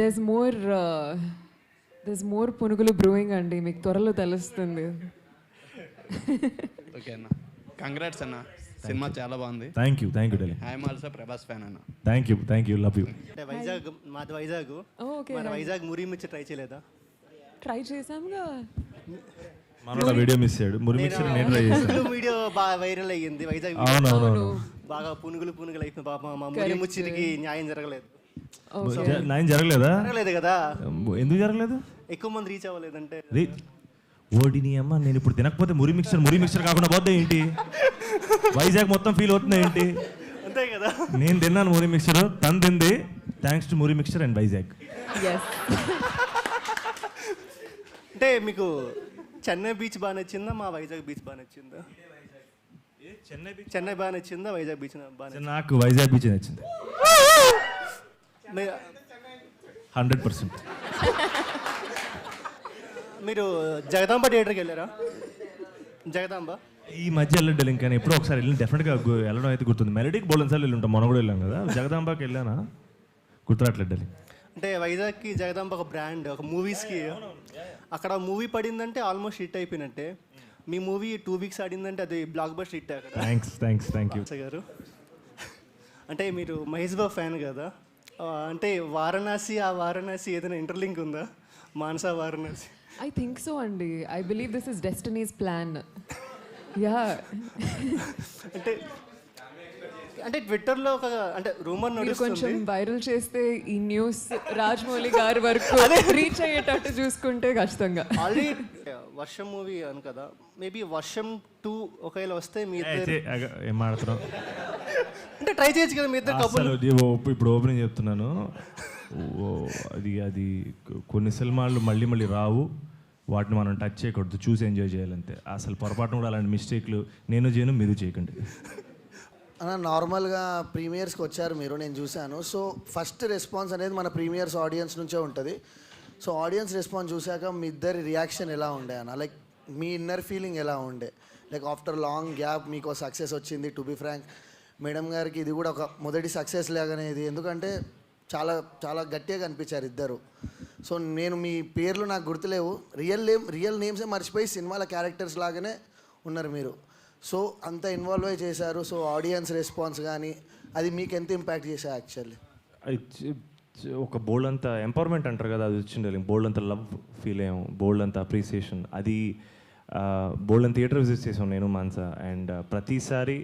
దెస్ మోర్ పునుగులు బ్రూయింగ్ అండి, మీకు త్వరలో తెలుస్తుంది. ఓకే అన్న, కంగ్రాట్స్ అన్న, సినిమా చాలా బాగుంది. Thank you darling. I'm also Prabhas fan అన్న. Thank you, love you. అంటే వైజాగ్, మాది వైజాగ్. ఓకే. మన వైజాగ్ మురి మిర్చి ట్రై చేయలేదా? ట్రై చేసాంగా. మనోడు వీడియో మిస్ అయ్యాడు, మురి మిక్సర్ నేను ట్రై చేశాను. వీడియో బాగా వైరల్ అయ్యింది వైజాగ్. అవునవును, బాగా పునుగులు అయిపోయింది పాప. మా మురి ముచ్చిరికి న్యాయం జరగలేదు. నేను జరగలేదా? జరగలేదు కదా. ఎందుకు జరగలేదు? ఎక్కువ మంది రీచ్ అవ్వలేదంటే. ఓడిని అమ్మ, నేను ఇప్పుడు తినకపోతే మురి మిక్సర్ కాకుండా పోతే ఏంటి? వైజాగ్ మొత్తం ఫీల్ అవుతుంది ఏంటి? అంతే కదా. నేను తిన్నాను మురి మిక్సర్, తను తింది థ్యాంక్స్ టు మురి మిక్సర్ అండ్ వైజాగ్. అంటే మీకు చెన్నై బీచ్ బాగా నచ్చిందా, మా వైజాగ్ బీచ్ బాగా నచ్చిందా? చెన్నై బాగా నచ్చిందా, వైజాగ్ బీచ్ బాగా నచ్చిందా? నాకు వైజాగ్ బీచ్ నచ్చింది 100%. మీరు జగదాంబ థియేటర్కి వెళ్ళారా? జగదాంబ ఈ మధ్య వెళ్ళడం కానీ ఎప్పుడో ఒకసారి వెళ్ళిన, డెఫినెట్గా వెళ్ళడం అయితే గుర్తుంది. మెలడీకి బోలెన్ సార్లు వెళ్ళి ఉంటాం, మొన్న కూడా వెళ్ళాం కదా. జగదాంబకి వెళ్ళానా గుర్తురాట్లేదు. అంటే వైజాగ్కి జగదాంబ ఒక బ్రాండ్, ఒక మూవీస్కి. అక్కడ మూవీ పడిందంటే ఆల్మోస్ట్ హిట్ అయిపోయినట్టే. మీ మూవీ 2 weeks ఆడిందంటే అది బ్లాక్ బస్టర్ హిట్ అక్కడ. థ్యాంక్ యూ గారు. అంటే మీరు మహేష్ బాబు ఫ్యాన్ కదా, అంటే వారణాసి ఏదైనా ఇంటర్లింక్ ఉందా? మానస వారణాసి. I think so అండి. I believe this is destiny's plan. Yeah. అంటే ట్విట్టర్లో ఒక అంటే రూమర్ నడుస్తుంది, కొంచెం వైరల్ చేస్తే ఈ న్యూస్ రాజమౌళి గారి వరకు రీచ్ అయ్యేటట్టు చూసుకుంటే ఖచ్చితంగా. ఆల్రెడీ వర్షం మూవీ అని కదా, మేబీ వర్షం 2 ఒకవేళ వస్తే మీ ఇద్దరు ఏం మాడుతున్నావు అంటే ట్రై చేయొచ్చు కదా మీ ఇద్దరు కపుల్. ఇప్పుడు ఓపెనింగ్ చెప్తున్నాను, అది కొన్ని సినిమాలు మళ్ళీ రావు, వాటిని మనం టచ్ చేయకూడదు, చూసి ఎంజాయ్ చేయాలంతే. అసలు పొరపాటున కూడా అలాంటి మిస్టేక్లు నేను చేయను, మీరు చేయకండి. అన్న, నార్మల్గా ప్రీమియర్స్కి వచ్చారు మీరు, నేను చూశాను. సో ఫస్ట్ రెస్పాన్స్ అనేది మన ప్రీమియర్స్ ఆడియన్స్ నుంచే ఉంటుంది. సో ఆడియన్స్ రెస్పాన్స్ చూశాక మీ ఇద్దరి రియాక్షన్ ఎలా ఉండే అన్న? లైక్ మీ ఇన్నర్ ఫీలింగ్ ఎలా ఉండే? లైక్ ఆఫ్టర్ లాంగ్ గ్యాప్ మీకు సక్సెస్ వచ్చింది. టు బి ఫ్రాంక్, మేడం గారికి ఇది కూడా ఒక మొదటి సక్సెస్ లాగానే ఇది, ఎందుకంటే చాలా చాలా గట్టిగా కనిపించారు ఇద్దరు. సో నేను మీ పేర్లు నాకు గుర్తులేవు, రియల్ నేమ్సే మర్చిపోయి సినిమాల క్యారెక్టర్స్ లాగానే ఉన్నారు మీరు. సో అంత ఇన్వాల్వ్ అయి చేశారు. సో ఆడియన్స్ రెస్పాన్స్ కానీ అది మీకు ఎంత ఇంపాక్ట్ చేశారు యాక్చువల్లీ? ఒక బోల్డ్ అంత ఎంపవర్మెంట్ అంటారు కదా, అది వచ్చింది. బోల్డ్ అంత లవ్ ఫీల్ అయ్యాం, బోల్డ్ అంత అప్రిసియేషన్. అది బోల్డ్ అంత థియేటర్ విజిట్ చేసాం నేను మాన్స. అండ్ ప్రతిసారి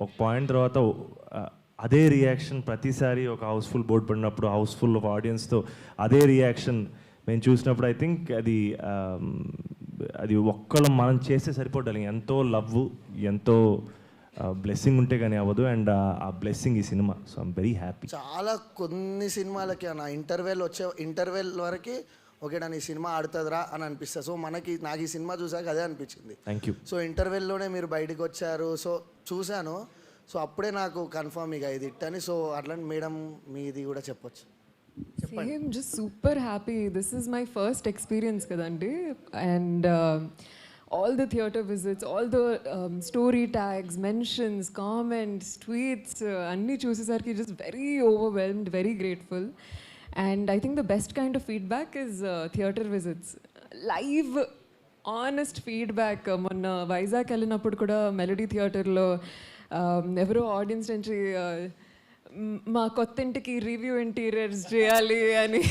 ఒక పాయింట్ తర్వాత అదే రియాక్షన్ ప్రతిసారి ఒక హౌస్ఫుల్ బోర్డు పడినప్పుడు హౌస్ఫుల్ ఆఫ్ ఆడియన్స్తో అదే రియాక్షన్ మేము చూసినప్పుడు ఐ థింక్ అది ఒక్కళ్ళు మనం చేస్తే సరిపోతాం. ఎంతో లవ్, ఎంతో బ్లెస్సింగ్ ఉంటే కానీ అవ్వదు. అండ్ ఆ బ్లెస్సింగ్ ఈ cinema. So I'm very happy. చాలా కొన్ని సినిమాలకి అన్న ఇంటర్వెల్ వరకు ఓకే నన్ను ఈ సినిమా ఆడుతుందిరా అని అనిపిస్తుంది. సో నాకు ఈ సినిమా చూసాక అదే అనిపించింది. Thank you. సో ఇంటర్వెల్లోనే మీరు బయటకు వచ్చారు, సో చూశాను. సో అప్పుడే నాకు కన్ఫర్మ్ ఇక ఇది ఇట్టని. సో అట్లాంటి మేడం మీది కూడా చెప్పొచ్చు. Same, just super happy. This is my first experience kadandi, and all the theatre visits, all the story tags, mentions, comments, tweets, anni chusesarki just very overwhelmed, very grateful. And I think the best kind of feedback is theatre visits. Live, honest feedback. మొన్న వైజాగ్ వెళ్ళినప్పుడు కూడా మెలడీ థియేటర్లో ఎవరో ఆడియన్స్ నుంచి మా కొత్త ఇంటికి రివ్యూ ఇంటీరియర్స్ చేయాలి అని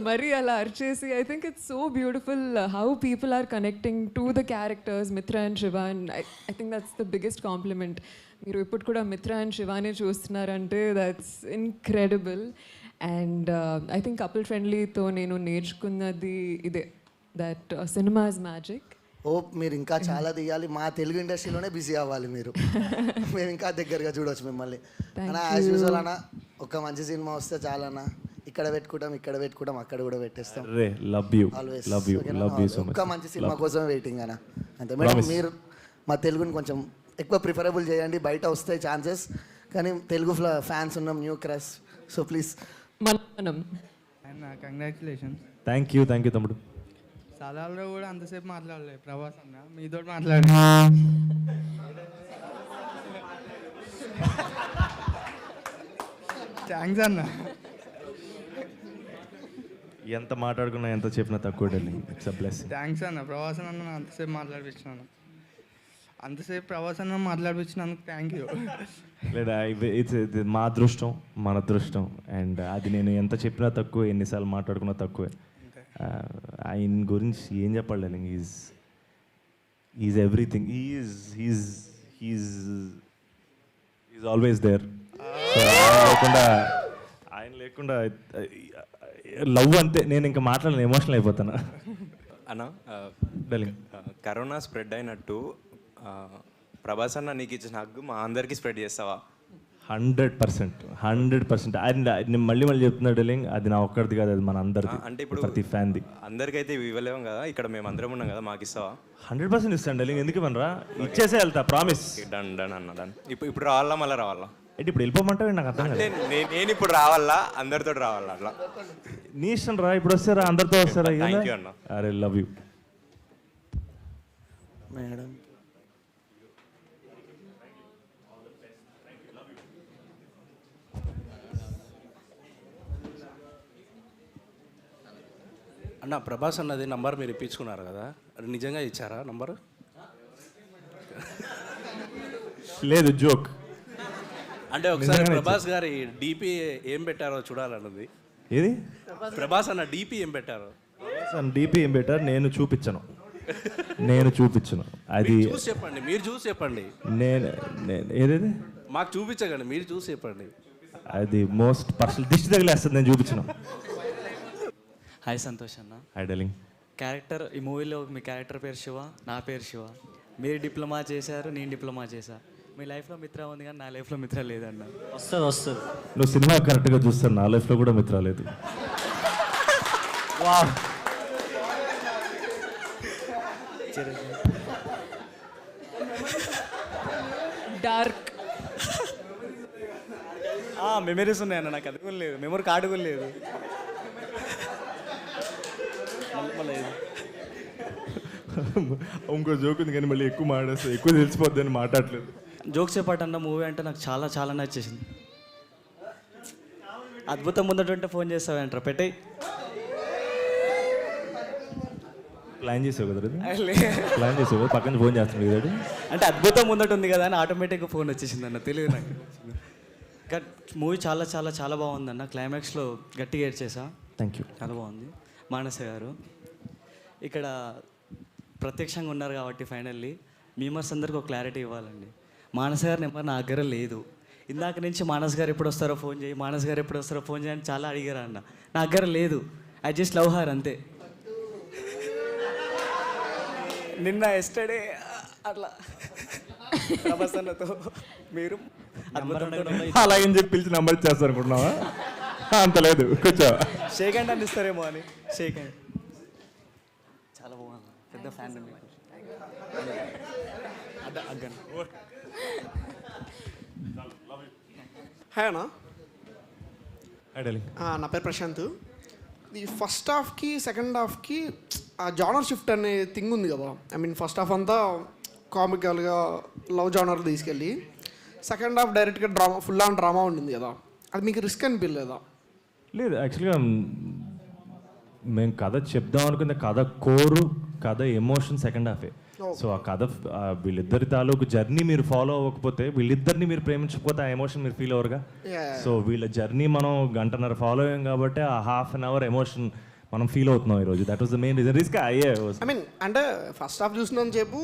మరీ అలా అరిచేసి I think it's so beautiful how people are connecting to the characters Mitra and Shiva and I think that's the biggest compliment. మీరు ఇప్పుడు కూడా మిత్ర అండ్ శివాని చూస్తున్నారంటే that's incredible. And I think couple ఫ్రెండ్లీతో నేను నేర్చుకున్నది ఇదే, దట్ సినిమా ఇస్ మ్యాజిక్. ఓ మీరు ఇంకా చాలా తీయాలి, మా తెలుగు ఇండస్ట్రీలోనే బిజీ అవ్వాలి మీరు. మేము ఇంకా దగ్గరగా చూడవచ్చు మిమ్మల్ని అన్న. యాజ్ యూజువల్ అన్న, ఒక మంచి సినిమా వస్తే చాలన్నా, ఇక్కడ పెట్టుకుంటాం అక్కడ కూడా పెట్టేస్తాం. ఒక్క మంచి సినిమా కోసం వెయిటింగ్ అన్న, అంతే మేడం. మీరు మా తెలుగుని కొంచెం ఎక్కువ ప్రిఫరబుల్ చేయండి, బయట వస్తాయి ఛాన్సెస్, కానీ తెలుగు ఫ్యాన్స్ ఉన్నాం, new crush, so please. Congratulations. Thank you తమ్ముడు. సలాల్లో కూడా అంతసేపు మాట్లాడలేదు ప్రభాస్ అన్న, మీతో మాట్లాడి థ్యాంక్స్ అన్న. ఎంత మాట్లాడుకున్నా ఎంత చెప్పినా తక్కువ darling. It's a blessing. Thanks అన్న. ప్రభాస్ అన్న అంతసేపు మాట్లాడిపించినాను, అంతసేపు ప్రభాస్ అన్న మాట్లాడిపించినందుకు థ్యాంక్ యూ. లేదా ఇట్స్ మా అదృష్టం, మన అదృష్టం. అండ్ అది నేను ఎంత చెప్పినా తక్కువ, ఎన్నిసార్లు మాట్లాడుకున్నా తక్కువే. ఆయన గురించి ఏం చెప్పాలి darling. Is everything. Is always there. ఆయన లేకుండా లవ్ అంతే. నేను ఇంకా మాట్లాడలేను, ఎమోషనల్ అయిపోతాను. అన్న డార్లింగ్, కరోనా స్ప్రెడ్ అయినట్టు ప్రభాస్ అన్న నీకు ఇచ్చిన హగ్గు మా అందరికీ స్ప్రెడ్ చేస్తావా? 100%. అండ్ నేను మళ్ళీ చెప్తున్నా డార్లింగ్, అది నా ఒక్కడిది కాదు, అది మన అందరిది. అంటే ఇప్పుడు ప్రతి ఫ్యాన్ది. అందరికైతే ఇవ్వలేము కదా, ఇక్కడ మేము అందరం ఉన్నాం కదా, మాకు ఇస్తావా? 100% ఇస్తాను డార్లింగ్. ఎందుకు ఇవ్వనరా, ఇచ్చేసే వెళ్తా, ప్రామిస్. డన్ అన్న డన్. ఇప్పుడు రావాలా మళ్ళీ రావాలా? అంటే ఇప్పుడు వెళ్ళిపోమంటావు, నాకు అర్థం అంటే నేను ఇప్పుడు రావాలా, అందరితో రావాలా? అట్లా నీ ఇష్టం రా. ఇప్పుడు వస్తారా, అందరితో వస్తారా? థ్యాంక్ యూ అన్న. అరే లవ్ యూ మేడం. అన్న ప్రభాస్ అన్నది నంబర్ మీరు ఇప్పించుకున్నారు కదా, అది నిజంగా ఇచ్చారా నంబరు? లేదు, జోక్. అంటే ఒకసారి ప్రభాస్ గారి డీపీ ఏం పెట్టారో చూడాలన్నది. ఏది ప్రభాస్ అన్న డీపీ ఏం పెట్టారో? డీపీ ఏం పెట్టారు నేను చూపించను. అది చూసి చెప్పండి, మీరు చూసి చెప్పండి. ఏదేది మాకు చూపించకండి, మీరు చూసి చెప్పండి. అది మోస్ట్ పర్సనల్, దిష్టి తగిలేస్తుంది, నేను చూపించను. హాయ్ సంతోష్ అన్న. Hi darling. క్యారెక్టర్ ఈ మూవీలో మీ క్యారెక్టర్ పేరు శివ, నా పేరు శివ. మీరు డిప్లొమా చేశారు, నేను డిప్లొమా చేశా. మీ లైఫ్లో మిత్ర ఉంది కానీ నా లైఫ్లో మిత్ర లేదన్న. వస్తుంది. నువ్వు సినిమా కరెక్ట్గా చూస్తాను, నా లైఫ్లో కూడా మిత్ర లేదు. డార్క్ మెమరీస్ ఉన్నాయన్న, నాకు అది కూడా లేదు, మెమరీ కార్డు కూడా లేదు. ఇంకో జోక్ ఉంది కానీ మళ్ళీ ఎక్కువ మాట్లాడేస్తా, ఎక్కువ తెలిసిపోద్ది అని మాట్లాడలేదు. జోక్స్ చెప్పాటన్న మూవీ అంటే నాకు చాలా చాలా నచ్చేసింది. అద్భుతం ముందటంటే ఫోన్ చేస్తావేంట్రా, పెట్టేయి. ప్లాన్ చేసావు కదా, ప్లాన్ చేసావు, పక్కన ఫోన్ చేస్తున్నాడు కదా. అంటే అద్భుతం ముందట ఉంది కదా అని ఆటోమేటిక్గా ఫోన్ వచ్చేసింది అన్న, తెలియదు నాకు. మూవీ చాలా చాలా చాలా బాగుందన్న. క్లైమాక్స్లో గట్టిగా ఏడ్చేసా. Thank you. చాలా బాగుంది. మానస గారు ఇక్కడ ప్రత్యక్షంగా ఉన్నారు కాబట్టి ఫైనల్లీ మీమర్స్ అందరికి ఒక క్లారిటీ ఇవ్వాలండి. మానస గారి నెంబర్ నా దగ్గర లేదు. ఇందాక నుంచి మానస్ గారు ఎప్పుడు వస్తారో ఫోన్ చేయి, మానస్ గారు ఎప్పుడు వస్తారో ఫోన్ చేయని చాలా అడిగారు అన్న. నా దగ్గర లేదు. ఐ జస్ట్ లవ్ హర్ అంతే. నిన్న ఎస్టర్డే అట్లా ప్రభాసన్నతో మీరు అలాగని చెప్పి పిలిచి నెంబర్ ఇచ్చేస్తారు అనుకుంటున్నావా? అంత లేదు, కూర్చో. షేక్ హ్యాండ్ అని ఇస్తారేమో అని. షేక్ హ్యాండ్ చాలా బాగుంది, పెద్ద ఫ్యాన్ మీకు. హాయ్ అన్న. Hi darling. నా పేరు ప్రశాంత్. ఈ ఫస్ట్ హాఫ్కి సెకండ్ హాఫ్కి ఆ జానర్ షిఫ్ట్ అనే థింగ్ ఉంది కదా. ఐ మీన్ ఫస్ట్ హాఫ్ అంతా కామికల్గా లవ్ జానర్ తీసుకెళ్ళి సెకండ్ హాఫ్ డైరెక్ట్గా డ్రామా, ఫుల్ ఆన్ డ్రామా ఉండింది కదా. అది మీకు రిస్క్ అనిపించలేదా? లేదు యాక్చువల్గా మేము కథ చెప్దాం అనుకున్న కథ కోరు, కథ ఎమోషన్ సెకండ్ హాఫే. సో ఆ కథ వీళ్ళిద్దరి తాలూకు జర్నీ మీరు ఫాలో అవ్వకపోతే, వీళ్ళిద్దరిని మీరు ప్రేమించకపోతే ఆ ఎమోషన్ మీరు ఫీల్ అవ్వరుగా. సో వీళ్ళ జర్నీ మనం గంటన్నర ఫాలో అయ్యాం కాబట్టి ఆ హాఫ్ అన్ అవర్ ఎమోషన్ మనం ఫీల్ అవుతున్నాం ఈరోజు. That was the main reason. Risk అయ్యే. ఐ మీన్ అంటే ఫస్ట్ హాఫ్ చూసినంత సేపు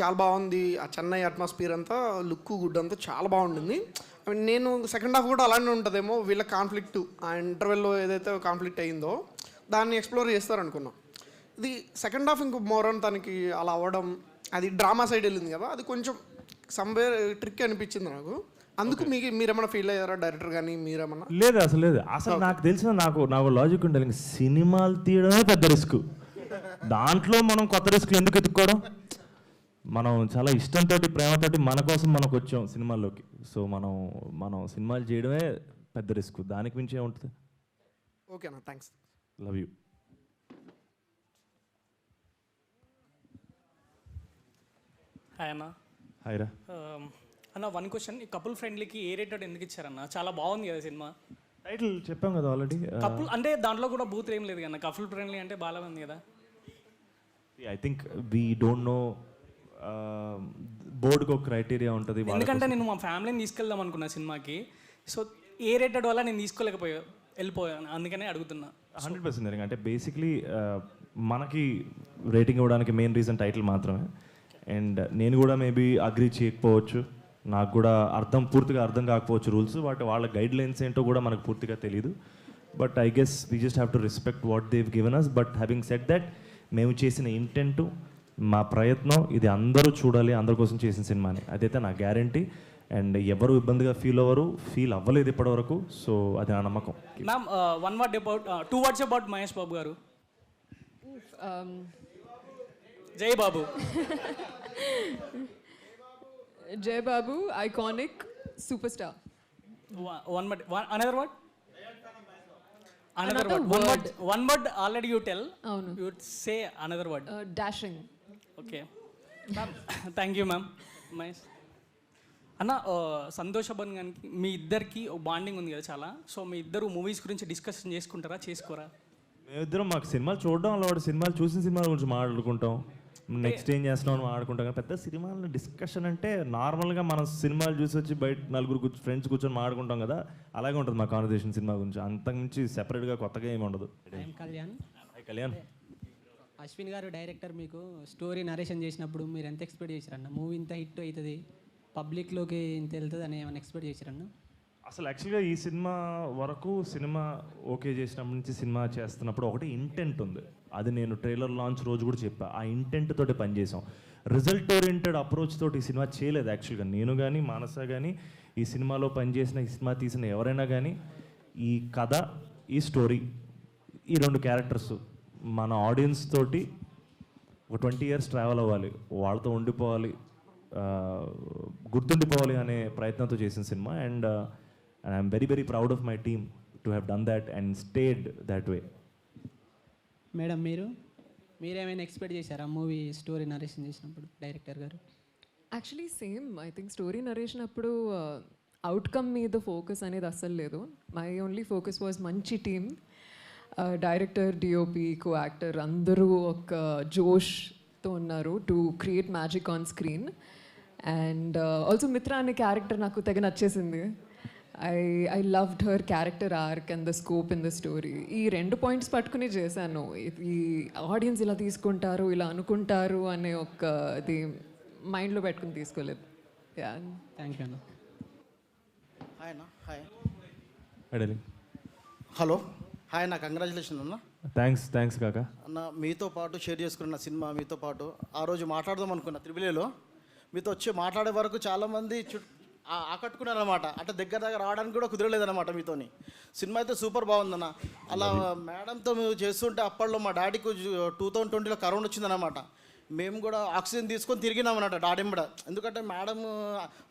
చాలా బాగుంది, ఆ చెన్నై అట్మాస్ఫియర్ అంతా, లుక్ గుడ్ అంతా చాలా బాగుంటుంది. ఐ మీన్ నేను సెకండ్ హాఫ్ కూడా అలానే ఉంటుందేమో, వీళ్ళ కాన్ఫ్లిక్ట్ ఆ ఇంటర్వెల్లో ఏదైతే కాన్ఫ్లిక్ట్ అయిందో దాన్ని ఎక్స్ప్లోర్ చేస్తారనుకున్నాం. ఇది సెకండ్ హాఫ్ ఇంకో మోరన్ తనకి అలా అవ్వడం, అది డ్రామా సైడ్ వెళ్ళింది కదా, అది కొంచెం సమ్వేర్ ట్రిక్ అనిపించింది నాకు. అందుకు మీకు మీరేమన్నా ఫీల్ అయ్యారా డైరెక్టర్ కానీ మీరేమన్నా? లేదు అసలు నాకు తెలిసిన నాకు లాజిక్ ఉండాలి. సినిమాలు తీయడమే పెద్ద రిస్క్, దాంట్లో మనం కొత్త రిస్క్లు ఎందుకు ఎత్తుక్కోవడం? మనం చాలా ఇష్టంతో ప్రేమతోటి మన కోసం మనకు వచ్చాం సినిమాల్లోకి. సో మనం సినిమాలు చేయడమే పెద్ద రిస్క్, దానికి మించి ఏముంటుంది. ఓకేనా, థ్యాంక్స్. Love you. హాయ్ అన్న. హాయ్ రా. అన్న వన్ క్వశ్చన్, ఈ కపుల్ ఫ్రెండ్లీకి ఏ రేటెడ్ ఎందుకు ఇచ్చారన్న? చాలా బాగుంది కదా సినిమా. టైటిల్ చెప్పాం కదా ఆల్రెడీ. కపుల్ అంటే దాంట్లో కూడా బూత్ ఏం లేదు కదా, కపుల్ ఫ్రెండ్లీ అంటే బాగా ఉంది కదా. I think we don't know, బోర్డుకి ఒక క్రైటీరియా ఉంటుంది. ఎందుకంటే నేను మా ఫ్యామిలీని తీసుకెళ్దాం అనుకున్నా సినిమాకి. సో ఏ రేటెడ్ వల్ల నేను వెళ్ళిపోయాను, అందుకనే అడుగుతున్నా. 100% అంటే బేసిక్లీ మనకి రేటింగ్ ఇవ్వడానికి మెయిన్ రీజన్ టైటిల్ మాత్రమే. అండ్ నేను కూడా మేబీ అగ్రీ చేయకపోవచ్చు, నాకు కూడా పూర్తిగా అర్థం కాకపోవచ్చు రూల్స్, వాళ్ళ గైడ్ లైన్స్ ఏంటో కూడా మనకు పూర్తిగా తెలియదు. But I guess we just have to respect what they've given us. But having said that, మేము చేసిన ఇంటెంట్, మా ప్రయత్నం ఇది అందరూ చూడాలి, అందరి కోసం చేసిన సినిమాని, అదైతే నా గ్యారంటీ. అండ్ ఎవరు ఇబ్బందిగా ఫీల్ అవ్వలేదు ఇప్పటివరకు. సో అది నా నమ్మకం. Ma'am, 2 words about Mahesh Babu గారు. జై బాబు. జై Babu, iconic, super star. Another word. One word already you tell. You say another word. Dashing. Okay. Ma'am, thank you ma'am. Nice. అన్న, సంతోష్ అబన్ గారికి మీ ఇద్దరికి బాండింగ్ ఉంది కదా చాలా. సో మీ ఇద్దరు మూవీస్ గురించి డిస్కషన్ చేసుకుంటారా, చేసుకోరా? మేమిద్దరం మాకు సినిమాలు చూడడం అలవాటు, సినిమాలు చూసిన సినిమాల గురించి మాట్లాడుకుంటాం, నెక్స్ట్ ఏం చేస్తున్నాం మాట్లాడుకుంటాం. కానీ పెద్ద సినిమాల డిస్కషన్ అంటే నార్మల్గా మనం సినిమాలు చూసి వచ్చి బయట నలుగురు ఫ్రెండ్స్ కూర్చొని మాట్లాడుకుంటాం కదా, అలాగే ఉంటుంది మా కాన్వర్సేషన్ సినిమా గురించి. అంతకుమించి సెపరేట్గా కొత్తగా ఏమి ఉండదు. కళ్యాణ్, అశ్విన్ గారు డైరెక్టర్, మీకు స్టోరీ నరేషన్ చేసినప్పుడు మీరు ఎంత ఎక్స్పెక్ట్ చేశారన్న? మూవీ ఇంత హిట్ అవుతుంది, పబ్లిక్లోకి ఇంత వెళ్తుంది అని ఏమైనా ఎక్స్పెక్ట్ చేశారన్న? అసలు యాక్చువల్గా ఈ సినిమా వరకు సినిమా ఓకే చేసినప్పటి నుంచి సినిమా చేస్తున్నప్పుడు ఒకటి ఇంటెంట్ ఉంది. అది నేను ట్రైలర్ లాంచ్ రోజు కూడా చెప్పా. ఆ ఇంటెంట్ తోటి పనిచేసాం. రిజల్ట్ ఓరియంటెడ్ అప్రోచ్ తోటి ఈ సినిమా చేయలేదు యాక్చువల్గా. నేను కానీ మానస కానీ ఈ సినిమాలో పనిచేసిన, ఈ సినిమా తీసిన ఎవరైనా కానీ ఈ కథ, ఈ స్టోరీ, ఈ 2 క్యారెక్టర్స్ మన ఆడియన్స్ తోటి ఒక 20 years ట్రావెల్ అవ్వాలి, వాళ్ళతో ఉండిపోవాలి, గుర్తుండిపోవాలి అనే ప్రయత్నంతో చేసిన సినిమా. And I'm very very proud of my team to have done that and stayed that way. Madam, మీరేమైనా ఎక్స్పెక్ట్ చేశారా మూవీ స్టోరీ నరేషన్ చేసినప్పుడు డైరెక్టర్ గారు? Actually same. I think story narration అప్పుడు అవుట్కమ్ మీద ఫోకస్ అనేది అస్సలు లేదు. మై ఓన్లీ ఫోకస్ వాజ్ మంచి team, director, DOP, co actor అందరూ ఒక జోష్తో ఉన్నారు to create magic on screen. And also Mitra అనే క్యారెక్టర్ నాకు తెగ నచ్చేసింది. I loved her character arc and the scope in the story. ఈ 2 points పట్టుకుని చేశాను. ఈ ఆడియన్స్ ఇలా తీసుకుంటారు, ఇలా అనుకుంటారు అనే ఒక ఇది మైండ్లో పెట్టుకుని తీసుకోలేదు. థ్యాంక్ యూ అన్న. హాయ్ అన్న. హాయ్. హలో. హాయ్ అన్న, కంగ్రాచులేషన్ అన్న. థ్యాంక్స్ కాకా. అన్న, మీతో పాటు షేర్ చేసుకున్న సినిమా, మీతో పాటు ఆ రోజు మాట్లాడదాం అనుకున్న త్రిబులేలో, మీతో వచ్చి మాట్లాడే వరకు చాలామంది ఆకట్టుకున్నారనమాట. అంటే దగ్గర రావడానికి కూడా కుదరలేదన్నమాట మీతోని. సినిమా అయితే సూపర్ బాగుందన్న. అలా మేడంతో మేము చేస్తుంటే అప్పట్లో మా డాడీకి 2020లో కరోనా వచ్చిందన్నమాట. మేము కూడా ఆక్సిజన్ తీసుకొని తిరిగినామన్నమాట డాడీంబడ. ఎందుకంటే మేడం